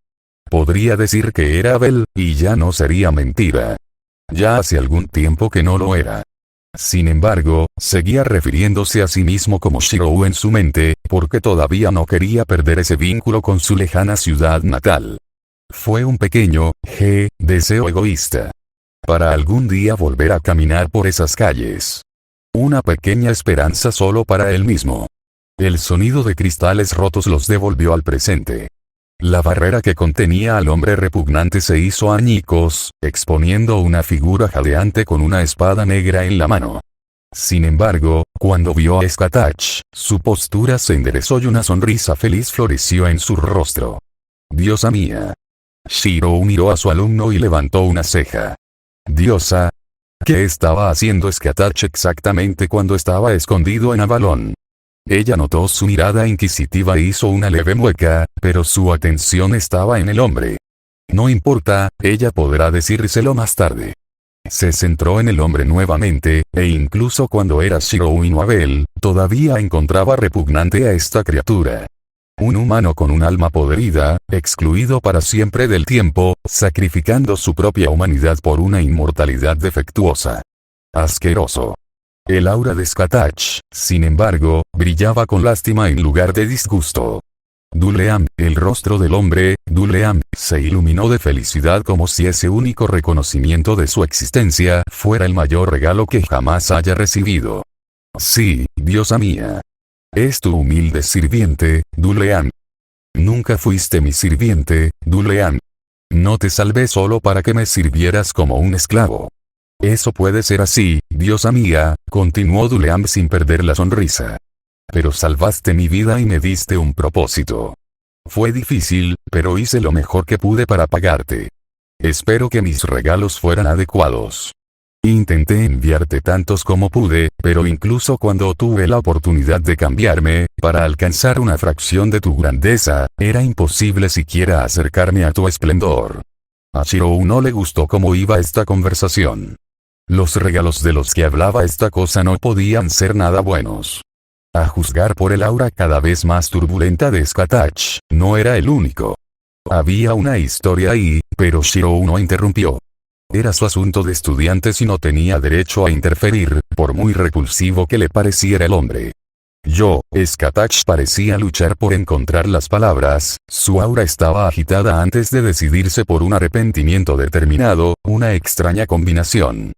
Podría decir que era Abel, y ya no sería mentira. Ya hace algún tiempo que no lo era. Sin embargo, seguía refiriéndose a sí mismo como Shirou en su mente, porque todavía no quería perder ese vínculo con su lejana ciudad natal. Fue un pequeño, deseo egoísta. Para algún día volver a caminar por esas calles. Una pequeña esperanza solo para él mismo. El sonido de cristales rotos los devolvió al presente. La barrera que contenía al hombre repugnante se hizo añicos, exponiendo una figura jadeante con una espada negra en la mano. Sin embargo, cuando vio a Skatach, su postura se enderezó y una sonrisa feliz floreció en su rostro. «Diosa mía». Shirou miró a su alumno y levantó una ceja. «¿Diosa? ¿Qué estaba haciendo Skatach exactamente cuando estaba escondido en Avalon?» Ella notó su mirada inquisitiva e hizo una leve mueca, pero su atención estaba en el hombre. No importa, ella podrá decírselo más tarde. Se centró en el hombre nuevamente, e incluso cuando era Shirou y no Abel, todavía encontraba repugnante a esta criatura. Un humano con un alma podrida, excluido para siempre del tiempo, sacrificando su propia humanidad por una inmortalidad defectuosa. Asqueroso. El aura de Skatach, sin embargo, brillaba con lástima en lugar de disgusto. Duleam, el rostro del hombre, Duleam, se iluminó de felicidad como si ese único reconocimiento de su existencia fuera el mayor regalo que jamás haya recibido. «Sí, diosa mía. Es tu humilde sirviente, Duleam. Nunca fuiste mi sirviente, Duleam. No te salvé solo para que me sirvieras como un esclavo». «Eso puede ser así, diosa mía», continuó Duleam sin perder la sonrisa. «Pero salvaste mi vida y me diste un propósito. Fue difícil, pero hice lo mejor que pude para pagarte. Espero que mis regalos fueran adecuados. Intenté enviarte tantos como pude, pero incluso cuando tuve la oportunidad de cambiarme, para alcanzar una fracción de tu grandeza, era imposible siquiera acercarme a tu esplendor». A Shirou no le gustó cómo iba esta conversación. Los regalos de los que hablaba esta cosa no podían ser nada buenos. A juzgar por el aura cada vez más turbulenta de Skatach, no era el único. Había una historia ahí, pero Shirou no interrumpió. Era su asunto de estudiantes y no tenía derecho a interferir, por muy repulsivo que le pareciera el hombre. Skatach parecía luchar por encontrar las palabras, su aura estaba agitada antes de decidirse por un arrepentimiento determinado, una extraña combinación.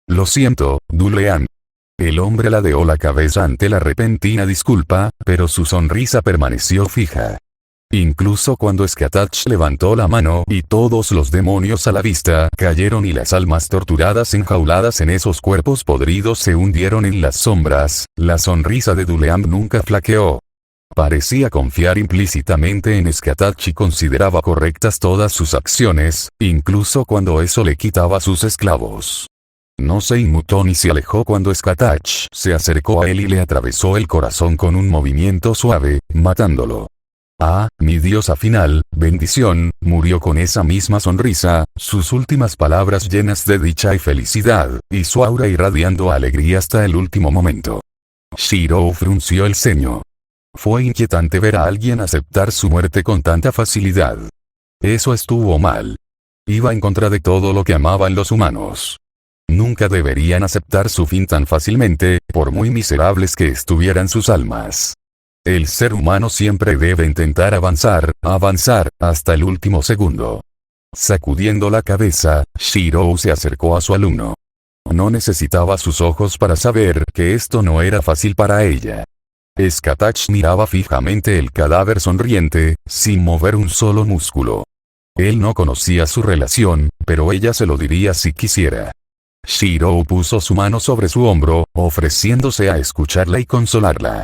Lo siento, Dulean. El hombre ladeó la cabeza ante la repentina disculpa, pero su sonrisa permaneció fija. Incluso cuando Skatach levantó la mano y todos los demonios a la vista cayeron y las almas torturadas enjauladas en esos cuerpos podridos se hundieron en las sombras, la sonrisa de Duleam nunca flaqueó. Parecía confiar implícitamente en Skatach y consideraba correctas todas sus acciones, incluso cuando eso le quitaba sus esclavos. No se inmutó ni se alejó cuando Skatach se acercó a él y le atravesó el corazón con un movimiento suave, matándolo. Ah, mi diosa final, bendición, murió con esa misma sonrisa, sus últimas palabras llenas de dicha y felicidad, y su aura irradiando alegría hasta el último momento. Shirou frunció el ceño. Fue inquietante ver a alguien aceptar su muerte con tanta facilidad. Eso estuvo mal. Iba en contra de todo lo que amaban los humanos. Nunca deberían aceptar su fin tan fácilmente, por muy miserables que estuvieran sus almas. El ser humano siempre debe intentar avanzar, hasta el último segundo. Sacudiendo la cabeza, Shirou se acercó a su alumno. No necesitaba sus ojos para saber que esto no era fácil para ella. Skatach miraba fijamente el cadáver sonriente, sin mover un solo músculo. Él no conocía su relación, pero ella se lo diría si quisiera. Shirou puso su mano sobre su hombro, ofreciéndose a escucharla y consolarla.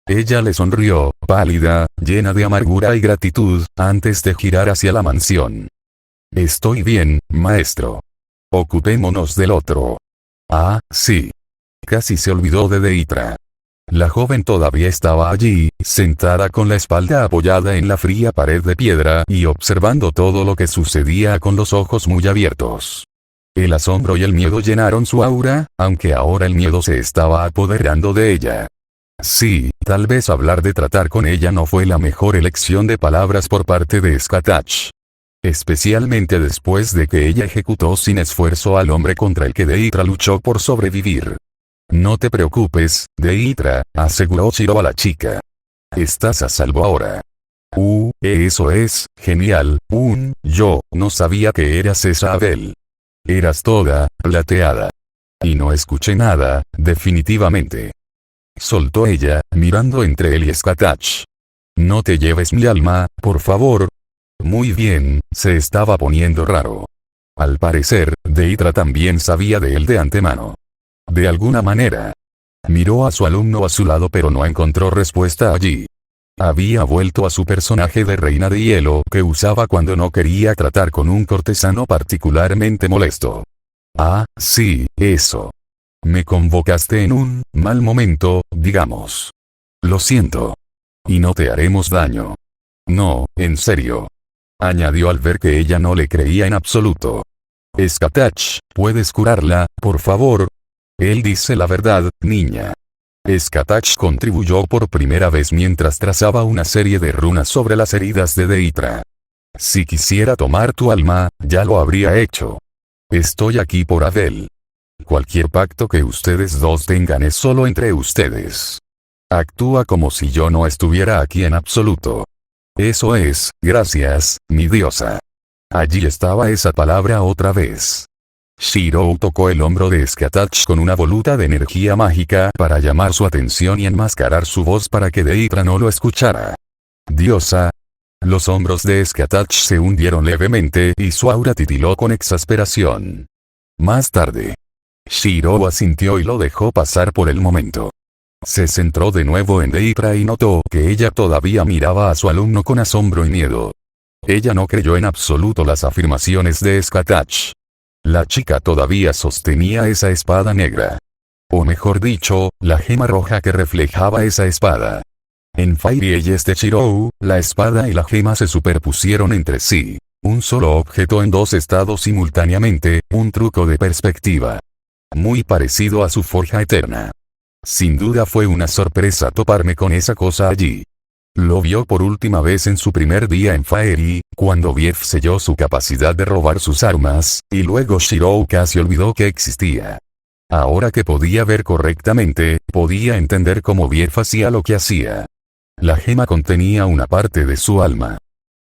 Ella le sonrió, pálida, llena de amargura y gratitud, antes de girar hacia la mansión. Estoy bien, maestro. Ocupémonos del otro. Ah, sí. Casi se olvidó de Deitra. La joven todavía estaba allí, sentada con la espalda apoyada en la fría pared de piedra y observando todo lo que sucedía con los ojos muy abiertos. El asombro y el miedo llenaron su aura, aunque ahora el miedo se estaba apoderando de ella. Sí, tal vez hablar de tratar con ella no fue la mejor elección de palabras por parte de Skatach. Especialmente después de que ella ejecutó sin esfuerzo al hombre contra el que Deitra luchó por sobrevivir. No te preocupes, Deitra, aseguró Shirou a la chica. Estás a salvo ahora. Eso es, genial, yo no sabía que eras esa Abel. Eras toda, plateada. Y no escuché nada, definitivamente. Soltó ella, mirando entre él y Skatach. No te lleves mi alma, por favor. Muy bien, se estaba poniendo raro. Al parecer, Deitra también sabía de él de antemano. De alguna manera. Miró a su alumno a su lado pero no encontró respuesta allí. Había vuelto a su personaje de reina de hielo que usaba cuando no quería tratar con un cortesano particularmente molesto. Ah, sí, eso. Me convocaste en un mal momento, digamos. Lo siento. Y no te haremos daño. No, en serio. Añadió al ver que ella no le creía en absoluto. Skatach, ¿puedes curarla, por favor? Él dice la verdad, niña. Skatach contribuyó por primera vez mientras trazaba una serie de runas sobre las heridas de Deitra. Si quisiera tomar tu alma, ya lo habría hecho. Estoy aquí por Abel. Cualquier pacto que ustedes dos tengan es solo entre ustedes. Actúa como si yo no estuviera aquí en absoluto. Eso es, gracias, mi diosa. Allí estaba esa palabra otra vez. Shirou tocó el hombro de Skatach con una voluta de energía mágica para llamar su atención y enmascarar su voz para que Deitra no lo escuchara. Diosa. Los hombros de Skatach se hundieron levemente y su aura titiló con exasperación. Más tarde. Shirou asintió y lo dejó pasar por el momento. Se centró de nuevo en Deitra y notó que ella todavía miraba a su alumno con asombro y miedo. Ella no creyó en absoluto las afirmaciones de Skatach. La chica todavía sostenía esa espada negra. O mejor dicho, la gema roja que reflejaba esa espada. En Fairy Eyes de Shirou, la espada y la gema se superpusieron entre sí. Un solo objeto en dos estados simultáneamente, un truco de perspectiva. Muy parecido a su forja eterna. Sin duda fue una sorpresa toparme con esa cosa allí. Lo vio por última vez en su primer día en Fairy, cuando Bief selló su capacidad de robar sus armas, y luego Shirou casi olvidó que existía. Ahora que podía ver correctamente, podía entender cómo Bief hacía lo que hacía. La gema contenía una parte de su alma.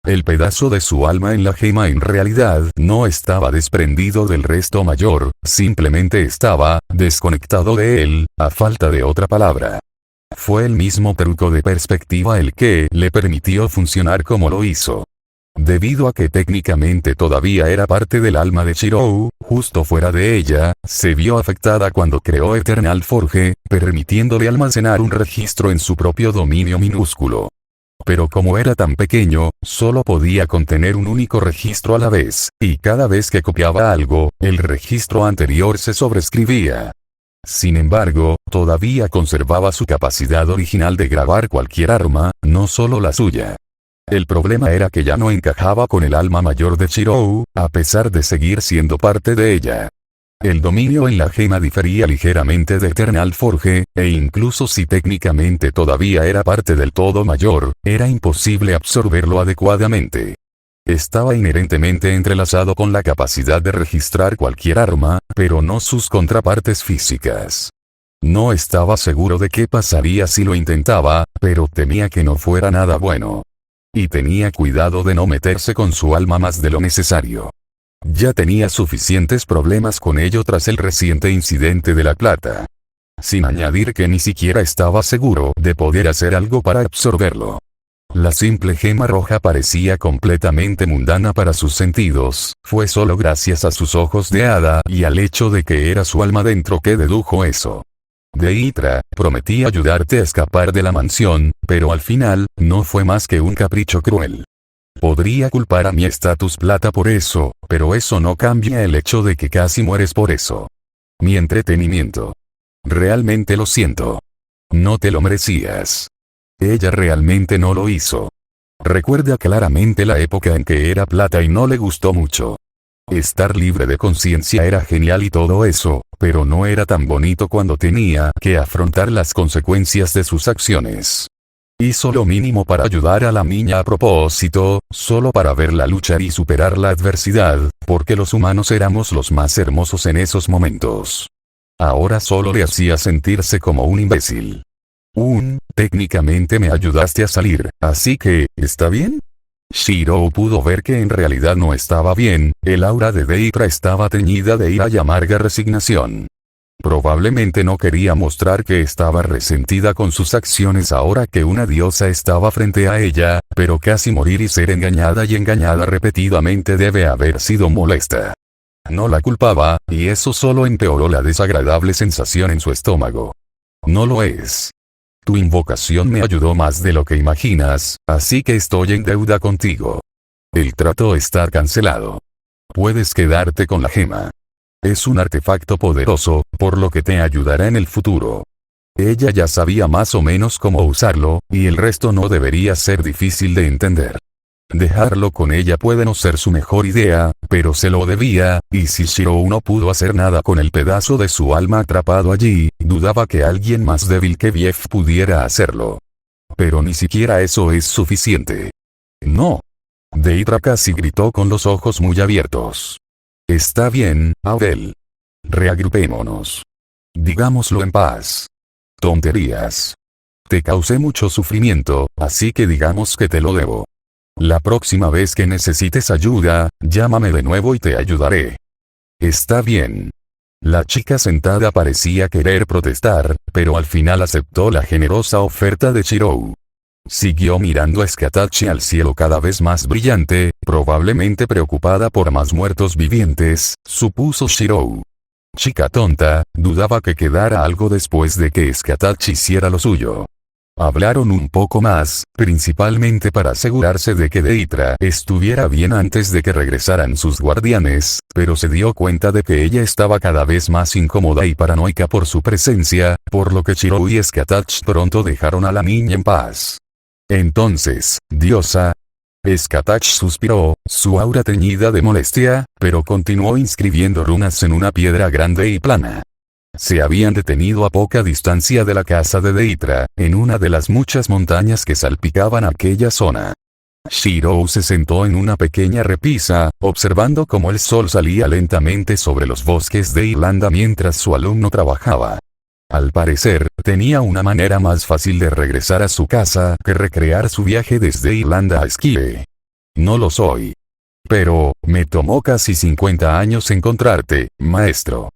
El pedazo de su alma en la gema en realidad no estaba desprendido del resto mayor, simplemente estaba desconectado de él, a falta de otra palabra. Fue el mismo truco de perspectiva el que le permitió funcionar como lo hizo. Debido a que técnicamente todavía era parte del alma de Shirou, justo fuera de ella, se vio afectada cuando creó Eternal Forge, permitiéndole almacenar un registro en su propio dominio minúsculo. Pero como era tan pequeño, solo podía contener un único registro a la vez, y cada vez que copiaba algo, el registro anterior se sobreescribía. Sin embargo, todavía conservaba su capacidad original de grabar cualquier arma, no solo la suya. El problema era que ya no encajaba con el alma mayor de Shirou, a pesar de seguir siendo parte de ella. El dominio en la gema difería ligeramente de Eternal Forge, e incluso si técnicamente todavía era parte del todo mayor, era imposible absorberlo adecuadamente. Estaba inherentemente entrelazado con la capacidad de registrar cualquier arma, pero no sus contrapartes físicas. No estaba seguro de qué pasaría si lo intentaba, pero temía que no fuera nada bueno. Y tenía cuidado de no meterse con su alma más de lo necesario. Ya tenía suficientes problemas con ello tras el reciente incidente de la plata. Sin añadir que ni siquiera estaba seguro de poder hacer algo para absorberlo. La simple gema roja parecía completamente mundana para sus sentidos, fue solo gracias a sus ojos de hada y al hecho de que era su alma dentro que dedujo eso. Deidra, prometí ayudarte a escapar de la mansión, pero al final, no fue más que un capricho cruel. Podría culpar a mi estatus plata por eso, pero eso no cambia el hecho de que casi mueres por eso. Mi entretenimiento. Realmente lo siento. No te lo merecías. Ella realmente no lo hizo. Recuerda claramente la época en que era plata y no le gustó mucho. Estar libre de conciencia era genial y todo eso, pero no era tan bonito cuando tenía que afrontar las consecuencias de sus acciones. Hizo lo mínimo para ayudar a la niña a propósito, solo para verla luchar y superar la adversidad, porque los humanos éramos los más hermosos en esos momentos. Ahora solo le hacía sentirse como un imbécil. Técnicamente me ayudaste a salir, así que, ¿está bien? Shirou pudo ver que en realidad no estaba bien, el aura de Deidra estaba teñida de ira y amarga resignación. Probablemente no quería mostrar que estaba resentida con sus acciones ahora que una diosa estaba frente a ella, pero casi morir y ser engañada y engañada repetidamente debe haber sido molesta. No la culpaba, y eso solo empeoró la desagradable sensación en su estómago. No lo es. Tu invocación me ayudó más de lo que imaginas, así que estoy en deuda contigo. El trato está cancelado. Puedes quedarte con la gema. Es un artefacto poderoso, por lo que te ayudará en el futuro. Ella ya sabía más o menos cómo usarlo, y el resto no debería ser difícil de entender. Dejarlo con ella puede no ser su mejor idea, pero se lo debía, y si Shirou no pudo hacer nada con el pedazo de su alma atrapado allí, dudaba que alguien más débil que Bief pudiera hacerlo. Pero ni siquiera eso es suficiente. No. Deidra casi gritó con los ojos muy abiertos. Está bien, Abel. Reagrupémonos. Digámoslo en paz. Tonterías. Te causé mucho sufrimiento, así que digamos que te lo debo. La próxima vez que necesites ayuda, llámame de nuevo y te ayudaré. Está bien. La chica sentada parecía querer protestar, pero al final aceptó la generosa oferta de Shirou. Siguió mirando a Skatachi al cielo cada vez más brillante, probablemente preocupada por más muertos vivientes, supuso Shirou. Chica tonta, dudaba que quedara algo después de que Skatachi hiciera lo suyo. Hablaron un poco más, principalmente para asegurarse de que Deidra estuviera bien antes de que regresaran sus guardianes, pero se dio cuenta de que ella estaba cada vez más incómoda y paranoica por su presencia, por lo que Shirou y Skatach pronto dejaron a la niña en paz. Entonces, diosa. Skatach suspiró, su aura teñida de molestia, pero continuó inscribiendo runas en una piedra grande y plana. se habían detenido a poca distancia de la casa de Deitra, en una de las muchas montañas que salpicaban aquella zona. Shirou se sentó en una pequeña repisa, observando cómo el sol salía lentamente sobre los bosques de Irlanda mientras su alumno trabajaba. Al parecer, tenía una manera más fácil de regresar a su casa que recrear su viaje desde Irlanda a Esquile. No lo soy. Pero, me tomó casi 50 años encontrarte, maestro.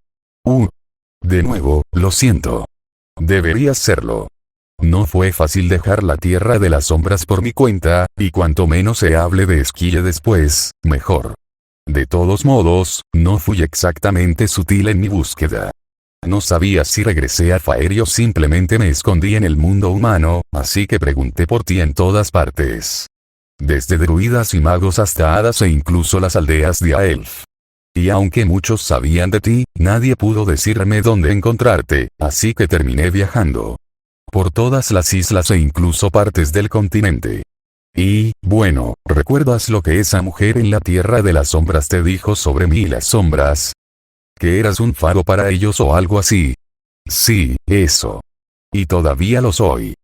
De nuevo, lo siento. Deberías serlo. No fue fácil dejar la tierra de las sombras por mi cuenta, y cuanto menos se hable de Esquile después, mejor. De todos modos, no fui exactamente sutil en mi búsqueda. No sabía si regresé a Faerie o simplemente me escondí en el mundo humano, así que pregunté por ti en todas partes. Desde druidas y magos hasta hadas e incluso las aldeas de Aelf. Y aunque muchos sabían de ti, nadie pudo decirme dónde encontrarte, así que terminé viajando. Por todas las islas e incluso partes del continente. Y, bueno, ¿recuerdas lo que esa mujer en la Tierra de las Sombras te dijo sobre mí y las sombras? ¿Que eras un faro para ellos o algo así? Sí, eso. Y todavía lo soy.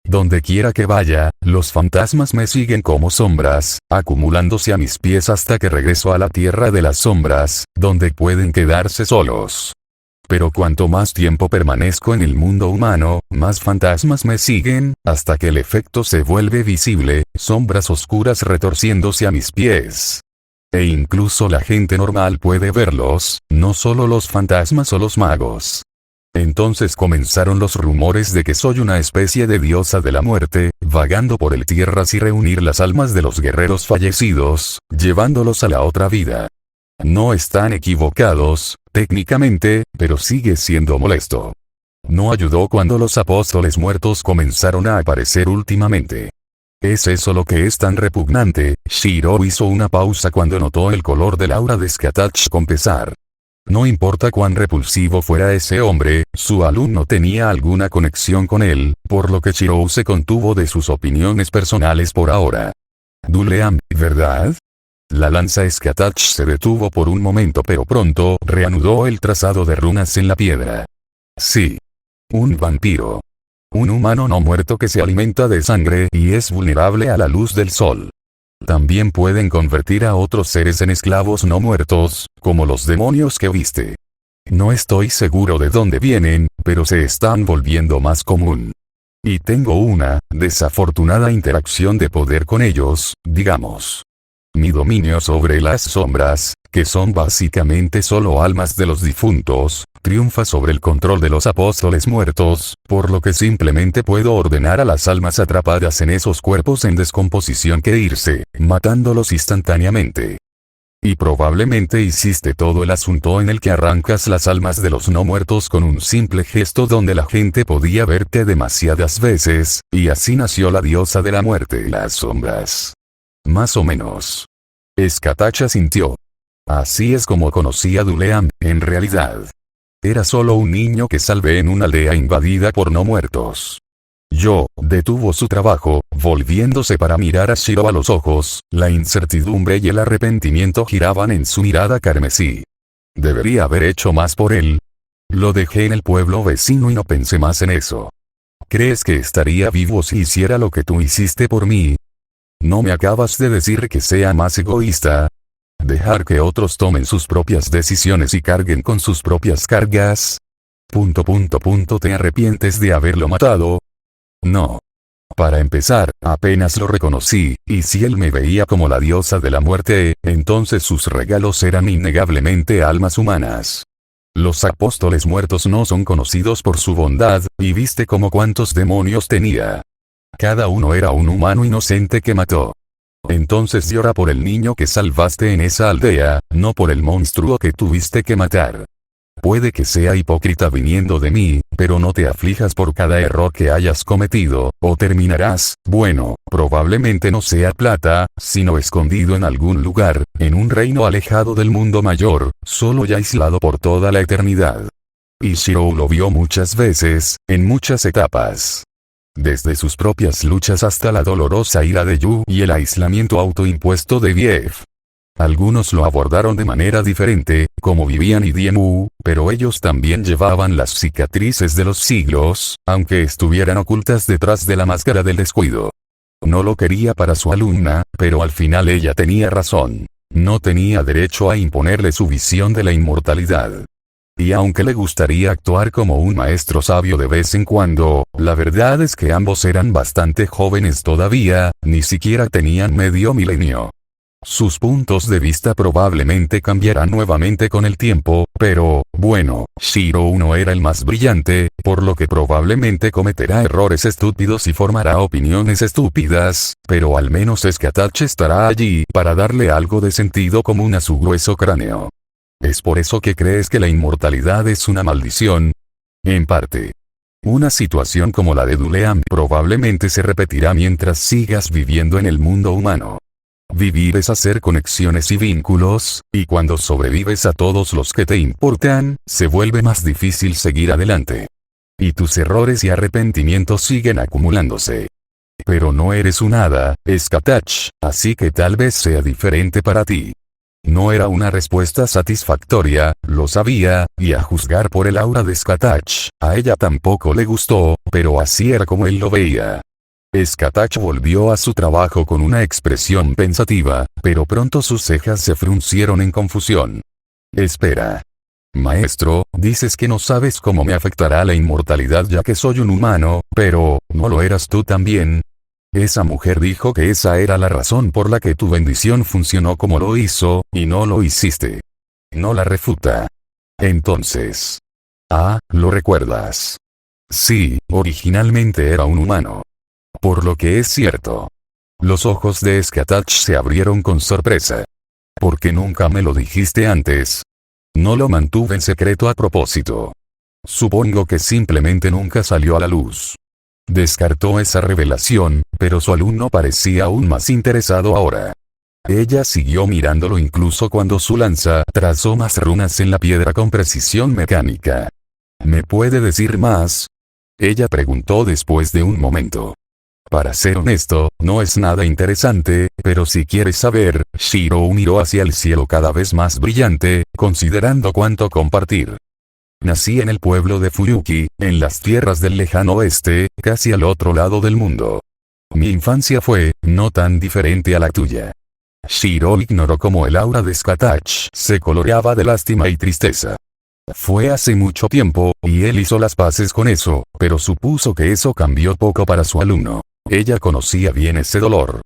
Donde quiera que vaya, los fantasmas me siguen como sombras, acumulándose a mis pies hasta que regreso a la Tierra de las Sombras, donde pueden quedarse solos. Pero cuanto más tiempo permanezco en el mundo humano, más fantasmas me siguen, hasta que el efecto se vuelve visible, sombras oscuras retorciéndose a mis pies. E incluso la gente normal puede verlos, no solo los fantasmas o los magos. Entonces comenzaron los rumores de que soy una especie de diosa de la muerte, vagando por el tierras y reunir las almas de los guerreros fallecidos, llevándolos a la otra vida. No están equivocados, técnicamente, pero sigue siendo molesto. No ayudó cuando los apóstoles muertos comenzaron a aparecer últimamente. ¿Es eso lo que es tan repugnante? Shirou hizo una pausa cuando notó el color del aura de Skatach con pesar. No importa cuán repulsivo fuera ese hombre, su alumno tenía alguna conexión con él, por lo que Shirou se contuvo de sus opiniones personales por ahora. Duleam, ¿verdad? La lanza Skatach se detuvo por un momento pero pronto reanudó el trazado de runas en la piedra. Sí. Un vampiro. Un humano no muerto que se alimenta de sangre y es vulnerable a la luz del sol. También pueden convertir a otros seres en esclavos no muertos, como los demonios que viste. No estoy seguro de dónde vienen, pero se están volviendo más común. Y tengo una desafortunada interacción de poder con ellos, digamos. Mi dominio sobre las sombras, que son básicamente solo almas de los difuntos, triunfa sobre el control de los apóstoles muertos, por lo que simplemente puedo ordenar a las almas atrapadas en esos cuerpos en descomposición que irse, matándolos instantáneamente. Y probablemente hiciste todo el asunto en el que arrancas las almas de los no muertos con un simple gesto donde la gente podía verte demasiadas veces, y así nació la diosa de la muerte, las sombras. Más o menos. Skatach asintió. Así es como conocí a Duleam, en realidad. Era solo un niño que salvé en una aldea invadida por no muertos. Detuvo su trabajo, volviéndose para mirar a Shirou a los ojos, la incertidumbre y el arrepentimiento giraban en su mirada carmesí. Debería haber hecho más por él. Lo dejé en el pueblo vecino y no pensé más en eso. ¿Crees que estaría vivo si hiciera lo que tú hiciste por mí? ¿No me acabas de decir que sea más egoísta? ¿Dejar que otros tomen sus propias decisiones y carguen con sus propias cargas? ¿Te arrepientes de haberlo matado? No. Para empezar, apenas lo reconocí, y si él me veía como la diosa de la muerte, entonces sus regalos eran innegablemente almas humanas. Los apóstoles muertos no son conocidos por su bondad, y viste como cuántos demonios tenía. Cada uno era un humano inocente que mató. Entonces llora por el niño que salvaste en esa aldea, no por el monstruo que tuviste que matar. Puede que sea hipócrita viniendo de mí, pero no te aflijas por cada error que hayas cometido, o terminarás, bueno, probablemente no sea plata, sino escondido en algún lugar, en un reino alejado del mundo mayor, solo y aislado por toda la eternidad. Y Shirou lo vio muchas veces, en muchas etapas. Desde sus propias luchas hasta la dolorosa ira de Yu y el aislamiento autoimpuesto de Bief. Algunos lo abordaron de manera diferente, como Vivian y Diemu, pero ellos también llevaban las cicatrices de los siglos, aunque estuvieran ocultas detrás de la máscara del descuido. No lo quería para su alumna, pero al final ella tenía razón. No tenía derecho a imponerle su visión de la inmortalidad. Y aunque le gustaría actuar como un maestro sabio de vez en cuando, la verdad es que ambos eran bastante jóvenes todavía, ni siquiera tenían medio milenio. Sus puntos de vista probablemente cambiarán nuevamente con el tiempo, pero, bueno, Shiro no era el más brillante, por lo que probablemente cometerá errores estúpidos y formará opiniones estúpidas, pero al menos Skatach estará allí para darle algo de sentido común a su grueso cráneo. ¿Es por eso que crees que la inmortalidad es una maldición? En parte. Una situación como la de Duleam probablemente se repetirá mientras sigas viviendo en el mundo humano. Vivir es hacer conexiones y vínculos, y cuando sobrevives a todos los que te importan, se vuelve más difícil seguir adelante. Y tus errores y arrepentimientos siguen acumulándose. Pero no eres un hada, Skatach, así que tal vez sea diferente para ti. No era una respuesta satisfactoria, lo sabía, y a juzgar por el aura de Skatach, a ella tampoco le gustó, pero así era como él lo veía. Skatach volvió a su trabajo con una expresión pensativa, pero pronto sus cejas se fruncieron en confusión. Espera. Maestro, dices que no sabes cómo me afectará la inmortalidad ya que soy un humano, pero, ¿no lo eras tú también? Esa mujer dijo que esa era la razón por la que tu bendición funcionó como lo hizo, y no lo hiciste. No la refuta. Entonces. ¿Lo recuerdas? Sí, originalmente era un humano. Por lo que es cierto. Los ojos de Skatach se abrieron con sorpresa. ¿Por qué nunca me lo dijiste antes? No lo mantuve en secreto a propósito. Supongo que simplemente nunca salió a la luz. Descartó esa revelación, pero su alumno parecía aún más interesado ahora. Ella siguió mirándolo incluso cuando su lanza trazó más runas en la piedra con precisión mecánica. ¿Me puede decir más? Ella preguntó después de un momento. Para ser honesto, no es nada interesante, pero si quieres saber, Shiro miró hacia el cielo cada vez más brillante, considerando cuánto compartir. Nací en el pueblo de Fuyuki, en las tierras del lejano oeste, casi al otro lado del mundo. Mi infancia fue, no tan diferente a la tuya. Shiro ignoró cómo el aura de Skatach se coloreaba de lástima y tristeza. Fue hace mucho tiempo, y él hizo las paces con eso, pero supuso que eso cambió poco para su alumno. Ella conocía bien ese dolor.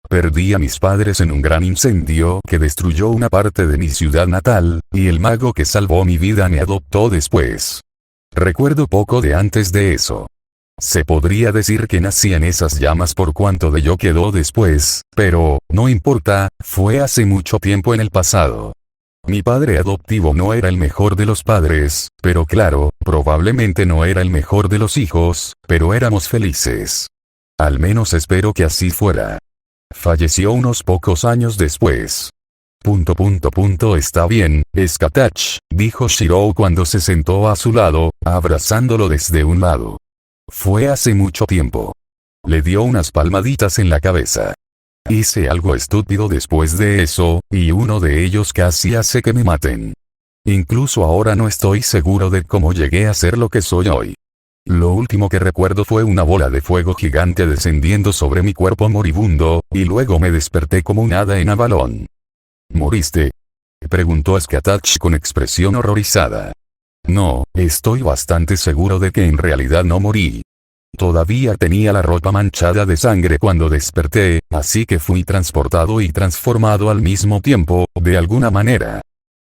Perdí a mis padres en un gran incendio que destruyó una parte de mi ciudad natal, y el mago que salvó mi vida me adoptó después. Recuerdo poco de antes de eso. Se podría decir que nací en esas llamas por cuanto de yo quedó después, pero, no importa, fue hace mucho tiempo en el pasado. Mi padre adoptivo no era el mejor de los padres, pero claro, probablemente no era el mejor de los hijos, pero éramos felices. Al menos espero que así fuera. Falleció unos pocos años después. Está bien, Skatach, dijo Shiro cuando se sentó a su lado, abrazándolo desde un lado. Fue hace mucho tiempo. Le dio unas palmaditas en la cabeza. Hice algo estúpido después de eso, y uno de ellos casi hace que me maten. Incluso ahora no estoy seguro de cómo llegué a ser lo que soy hoy. Lo último que recuerdo fue una bola de fuego gigante descendiendo sobre mi cuerpo moribundo, y luego me desperté como un hada en Avalon. ¿Moriste?, preguntó Skatach con expresión horrorizada. No, estoy bastante seguro de que en realidad no morí. Todavía tenía la ropa manchada de sangre cuando desperté, así que fui transportado y transformado al mismo tiempo, de alguna manera.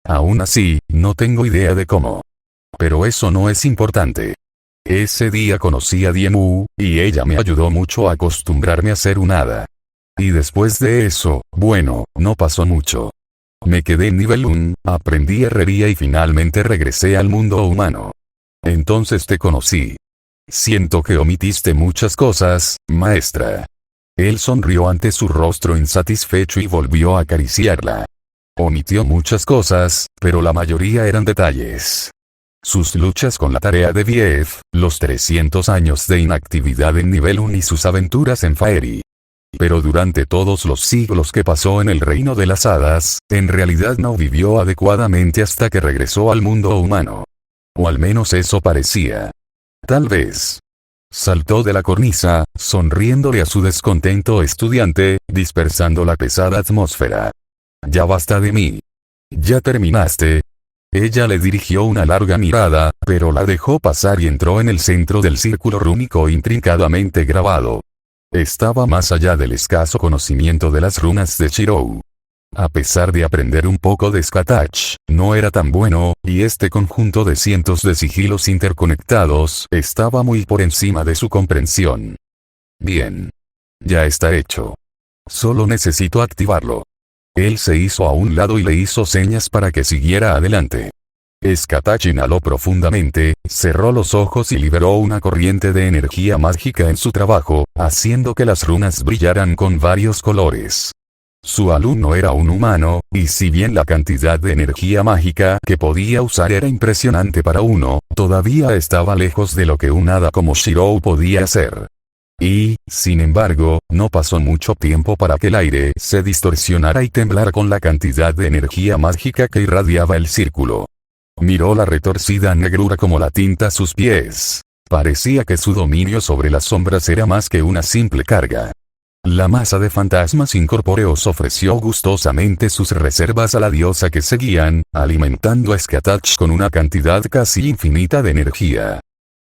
Aún así, no tengo idea de cómo. Pero eso no es importante. Ese día conocí a Diemu, y ella me ayudó mucho a acostumbrarme a ser un hada. Y después de eso, bueno, no pasó mucho. Me quedé en nivel 1, aprendí herrería y finalmente regresé al mundo humano. Entonces te conocí. Siento que omitiste muchas cosas, maestra. Él sonrió ante su rostro insatisfecho y volvió a acariciarla. Omitió muchas cosas, pero la mayoría eran detalles. Sus luchas con la tarea de Viev, los 300 años de inactividad en nivel 1 y sus aventuras en Faerie. Pero durante todos los siglos que pasó en el reino de las hadas, en realidad no vivió adecuadamente hasta que regresó al mundo humano. O al menos eso parecía. Tal vez. Saltó de la cornisa, sonriéndole a su descontento estudiante, dispersando la pesada atmósfera. «Ya basta de mí. ¿Ya terminaste?». Ella le dirigió una larga mirada, pero la dejó pasar y entró en el centro del círculo rúnico intrincadamente grabado. Estaba más allá del escaso conocimiento de las runas de Shirou. A pesar de aprender un poco de Skatach, no era tan bueno, y este conjunto de cientos de sigilos interconectados estaba muy por encima de su comprensión. Bien. Ya está hecho. Solo necesito activarlo. Él se hizo a un lado y le hizo señas para que siguiera adelante. Skatach inhaló profundamente, cerró los ojos y liberó una corriente de energía mágica en su trabajo, haciendo que las runas brillaran con varios colores. Su alumno era un humano, y si bien la cantidad de energía mágica que podía usar era impresionante para uno, todavía estaba lejos de lo que un hada como Shirou podía hacer. Y, sin embargo, no pasó mucho tiempo para que el aire se distorsionara y temblara con la cantidad de energía mágica que irradiaba el círculo. Miró la retorcida negrura como la tinta a sus pies. Parecía que su dominio sobre las sombras era más que una simple carga. La masa de fantasmas incorpóreos ofreció gustosamente sus reservas a la diosa que seguían, alimentando a Skatach con una cantidad casi infinita de energía.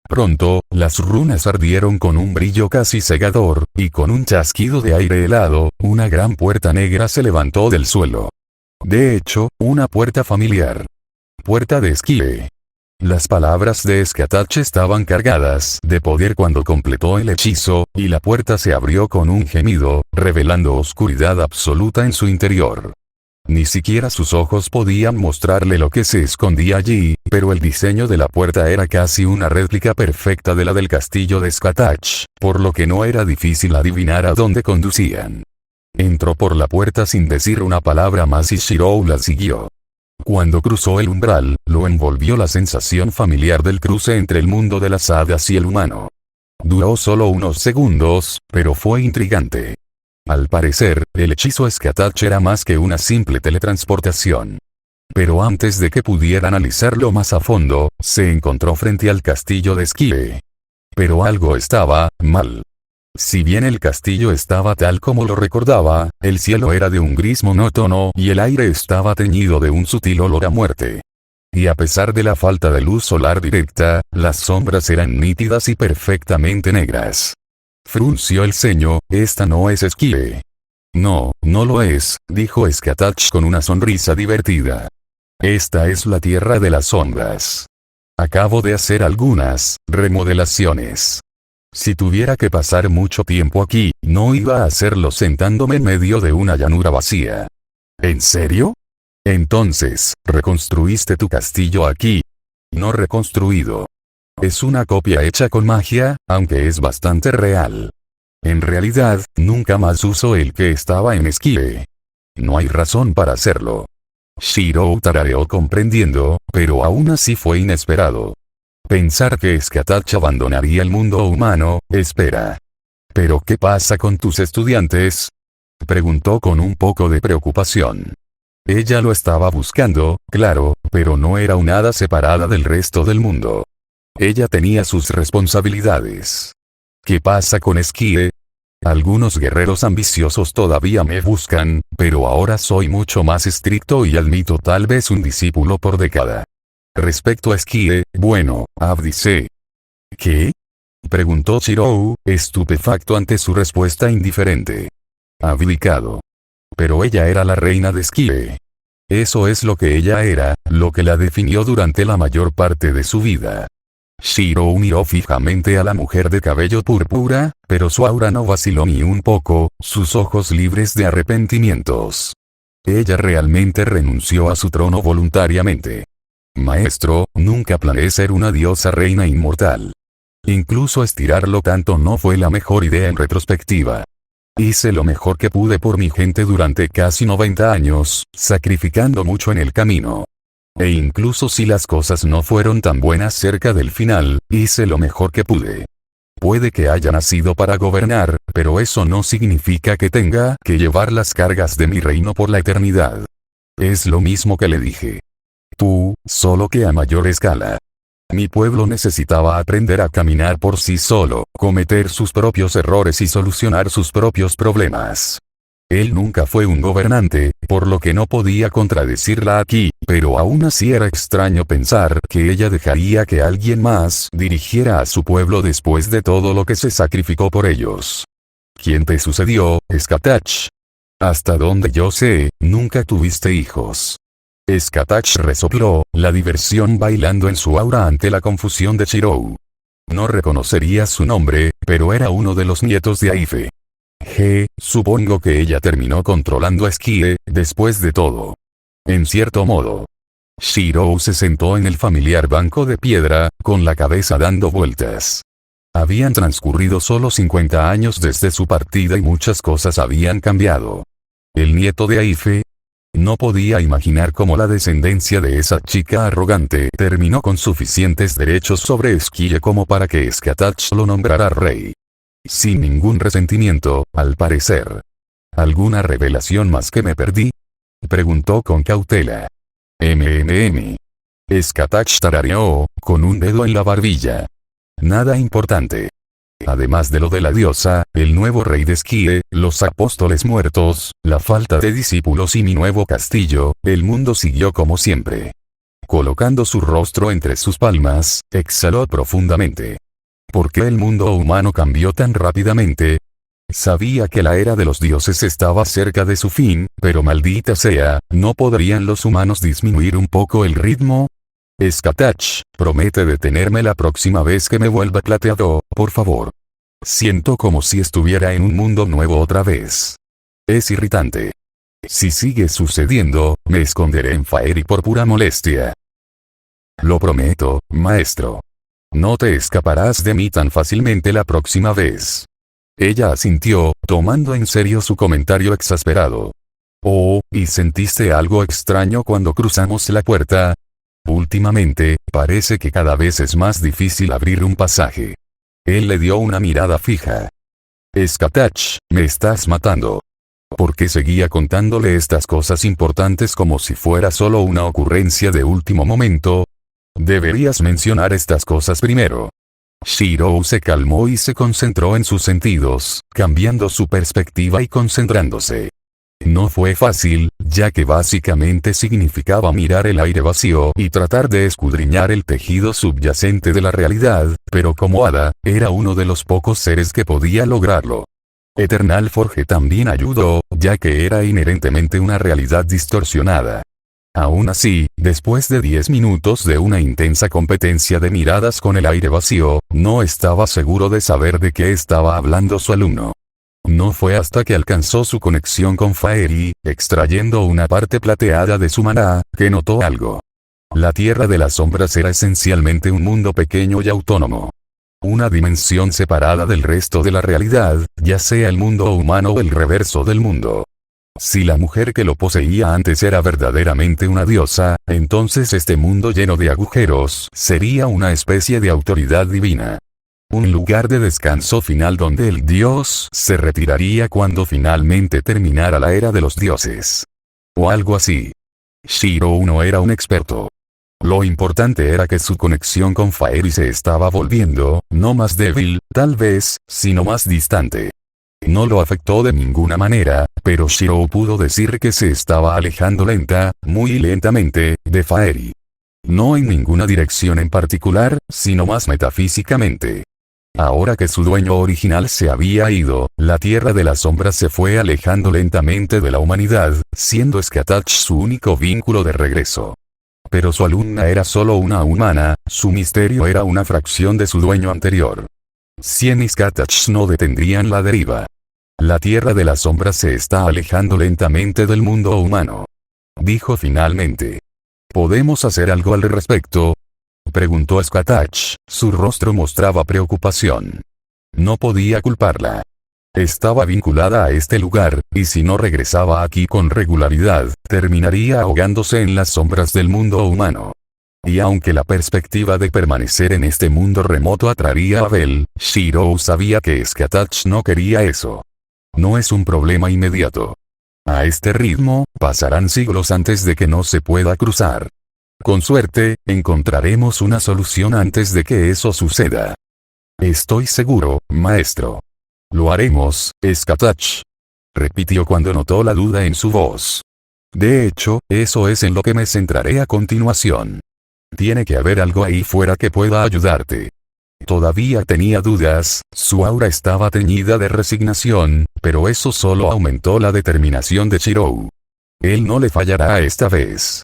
Pronto, las runas ardieron con un brillo casi cegador, y con un chasquido de aire helado, una gran puerta negra se levantó del suelo. De hecho, una puerta familiar. Puerta de Esquile. Las palabras de Skatach estaban cargadas de poder cuando completó el hechizo, y la puerta se abrió con un gemido, revelando oscuridad absoluta en su interior. Ni siquiera sus ojos podían mostrarle lo que se escondía allí, pero el diseño de la puerta era casi una réplica perfecta de la del castillo de Skatach, por lo que no era difícil adivinar a dónde conducían. Entró por la puerta sin decir una palabra más y Shirou la siguió. Cuando cruzó el umbral, lo envolvió la sensación familiar del cruce entre el mundo de las hadas y el humano. Duró solo unos segundos, pero fue intrigante. Al parecer, el hechizo Skatach era más que una simple teletransportación. Pero antes de que pudiera analizarlo más a fondo, se encontró frente al castillo de Esquile. Pero algo estaba mal. Si bien el castillo estaba tal como lo recordaba, el cielo era de un gris monótono y el aire estaba teñido de un sutil olor a muerte. Y a pesar de la falta de luz solar directa, las sombras eran nítidas y perfectamente negras. Frunció el ceño. «Esta no es Esquile». «No, no lo es», dijo Skatach con una sonrisa divertida. «Esta es la tierra de las sombras. Acabo de hacer algunas remodelaciones. Si tuviera que pasar mucho tiempo aquí, no iba a hacerlo sentándome en medio de una llanura vacía». «¿En serio? Entonces, ¿reconstruiste tu castillo aquí?» «No reconstruido. Es una copia hecha con magia, aunque es bastante real. En realidad, nunca más uso el que estaba en Esquile. No hay razón para hacerlo». Shirou tarareó comprendiendo, pero aún así fue inesperado. Pensar que Skatach abandonaría el mundo humano. «Espera. ¿Pero qué pasa con tus estudiantes?», preguntó con un poco de preocupación. Ella lo estaba buscando, claro, pero no era un hada separada del resto del mundo. Ella tenía sus responsabilidades. «¿Qué pasa con Esquile? Algunos guerreros ambiciosos todavía me buscan, pero ahora soy mucho más estricto y admito tal vez un discípulo por década. Respecto a Esquile, bueno, abdicé». «¿Qué?», preguntó Shirou, estupefacto ante su respuesta indiferente. «Abdicado. Pero ella era la reina de Esquile. Eso es lo que ella era, lo que la definió durante la mayor parte de su vida». Shirou miró fijamente a la mujer de cabello púrpura, pero su aura no vaciló ni un poco, sus ojos libres de arrepentimientos. Ella realmente renunció a su trono voluntariamente. «Maestro, nunca planeé ser una diosa reina inmortal. Incluso estirarlo tanto no fue la mejor idea en retrospectiva. Hice lo mejor que pude por mi gente durante casi 90 años, sacrificando mucho en el camino. E incluso si las cosas no fueron tan buenas cerca del final, hice lo mejor que pude. Puede que haya nacido para gobernar, pero eso no significa que tenga que llevar las cargas de mi reino por la eternidad. Es lo mismo que le dije. Tú, solo que a mayor escala. Mi pueblo necesitaba aprender a caminar por sí solo, cometer sus propios errores y solucionar sus propios problemas. Él nunca fue un gobernante, por lo que no podía contradecirla aquí, pero aún así era extraño pensar que ella dejaría que alguien más dirigiera a su pueblo después de todo lo que se sacrificó por ellos. ¿Quién te sucedió, Skatach? Hasta donde yo sé, nunca tuviste hijos. Skatach resopló, la diversión bailando en su aura ante la confusión de Shirou. No reconocería su nombre, pero era uno de los nietos de Aife. Supongo que ella terminó controlando a Skie, después de todo. En cierto modo. Shirou se sentó en el familiar banco de piedra, con la cabeza dando vueltas. Habían transcurrido solo 50 años desde su partida y muchas cosas habían cambiado. El nieto de Aife. No podía imaginar cómo la descendencia de esa chica arrogante terminó con suficientes derechos sobre Skie como para que Skatach lo nombrara rey. Sin ningún resentimiento, al parecer. ¿Alguna revelación más que me perdí? Preguntó con cautela. Skatach tarareó, con un dedo en la barbilla. Nada importante. Además de lo de la diosa, el nuevo rey de Skie, los apóstoles muertos, la falta de discípulos y mi nuevo castillo, el mundo siguió como siempre. Colocando su rostro entre sus palmas, exhaló profundamente. ¿Por qué el mundo humano cambió tan rápidamente? Sabía que la era de los dioses estaba cerca de su fin, pero maldita sea, ¿no podrían los humanos disminuir un poco el ritmo? Skatach, promete detenerme la próxima vez que me vuelva plateado, por favor. Siento como si estuviera en un mundo nuevo otra vez. Es irritante. Si sigue sucediendo, me esconderé en Faerie por pura molestia. Lo prometo, maestro. No te escaparás de mí tan fácilmente la próxima vez. Ella asintió, tomando en serio su comentario exasperado. Oh, ¿y sentiste algo extraño cuando cruzamos la puerta? Últimamente, parece que cada vez es más difícil abrir un pasaje. Él le dio una mirada fija. Skatach, me estás matando. ¿Por qué seguía contándole estas cosas importantes como si fuera solo una ocurrencia de último momento? Deberías mencionar estas cosas primero. Shirou se calmó y se concentró en sus sentidos, cambiando su perspectiva y concentrándose. No fue fácil, ya que básicamente significaba mirar el aire vacío y tratar de escudriñar el tejido subyacente de la realidad, pero como hada, era uno de los pocos seres que podía lograrlo. Eternal Forge también ayudó, ya que era inherentemente una realidad distorsionada. Aún así, después de 10 minutos de una intensa competencia de miradas con el aire vacío, no estaba seguro de saber de qué estaba hablando su alumno. No fue hasta que alcanzó su conexión con Faerie, extrayendo una parte plateada de su maná, que notó algo. La Tierra de las Sombras era esencialmente un mundo pequeño y autónomo. Una dimensión separada del resto de la realidad, ya sea el mundo humano o el reverso del mundo. Si la mujer que lo poseía antes era verdaderamente una diosa, entonces este mundo lleno de agujeros sería una especie de autoridad divina. Un lugar de descanso final donde el dios se retiraría cuando finalmente terminara la era de los dioses. O algo así. Shirou no era un experto. Lo importante era que su conexión con Faerie se estaba volviendo, no más débil, tal vez, sino más distante. No lo afectó de ninguna manera, pero Shirou pudo decir que se estaba alejando muy lentamente, de Faerie. No en ninguna dirección en particular, sino más metafísicamente. Ahora que su dueño original se había ido, la Tierra de las Sombras se fue alejando lentamente de la humanidad, siendo Skatach su único vínculo de regreso. Pero su alumna era solo una humana, su misterio era una fracción de su dueño anterior. Cien y Skatach no detendrían la deriva. La Tierra de las Sombras se está alejando lentamente del mundo humano. Dijo finalmente. ¿Podemos hacer algo al respecto? Preguntó Skatach, su rostro mostraba preocupación. No podía culparla. Estaba vinculada a este lugar, y si no regresaba aquí con regularidad, terminaría ahogándose en las sombras del mundo humano. Y aunque la perspectiva de permanecer en este mundo remoto atraía a Bell, Shirou sabía que Skatach no quería eso. No es un problema inmediato. A este ritmo, pasarán siglos antes de que no se pueda cruzar. Con suerte, encontraremos una solución antes de que eso suceda. Estoy seguro, maestro. Lo haremos, Skatach. Repitió cuando notó la duda en su voz. De hecho, eso es en lo que me centraré a continuación. Tiene que haber algo ahí fuera que pueda ayudarte. Todavía tenía dudas, su aura estaba teñida de resignación, pero eso solo aumentó la determinación de Shirou. Él no le fallará esta vez.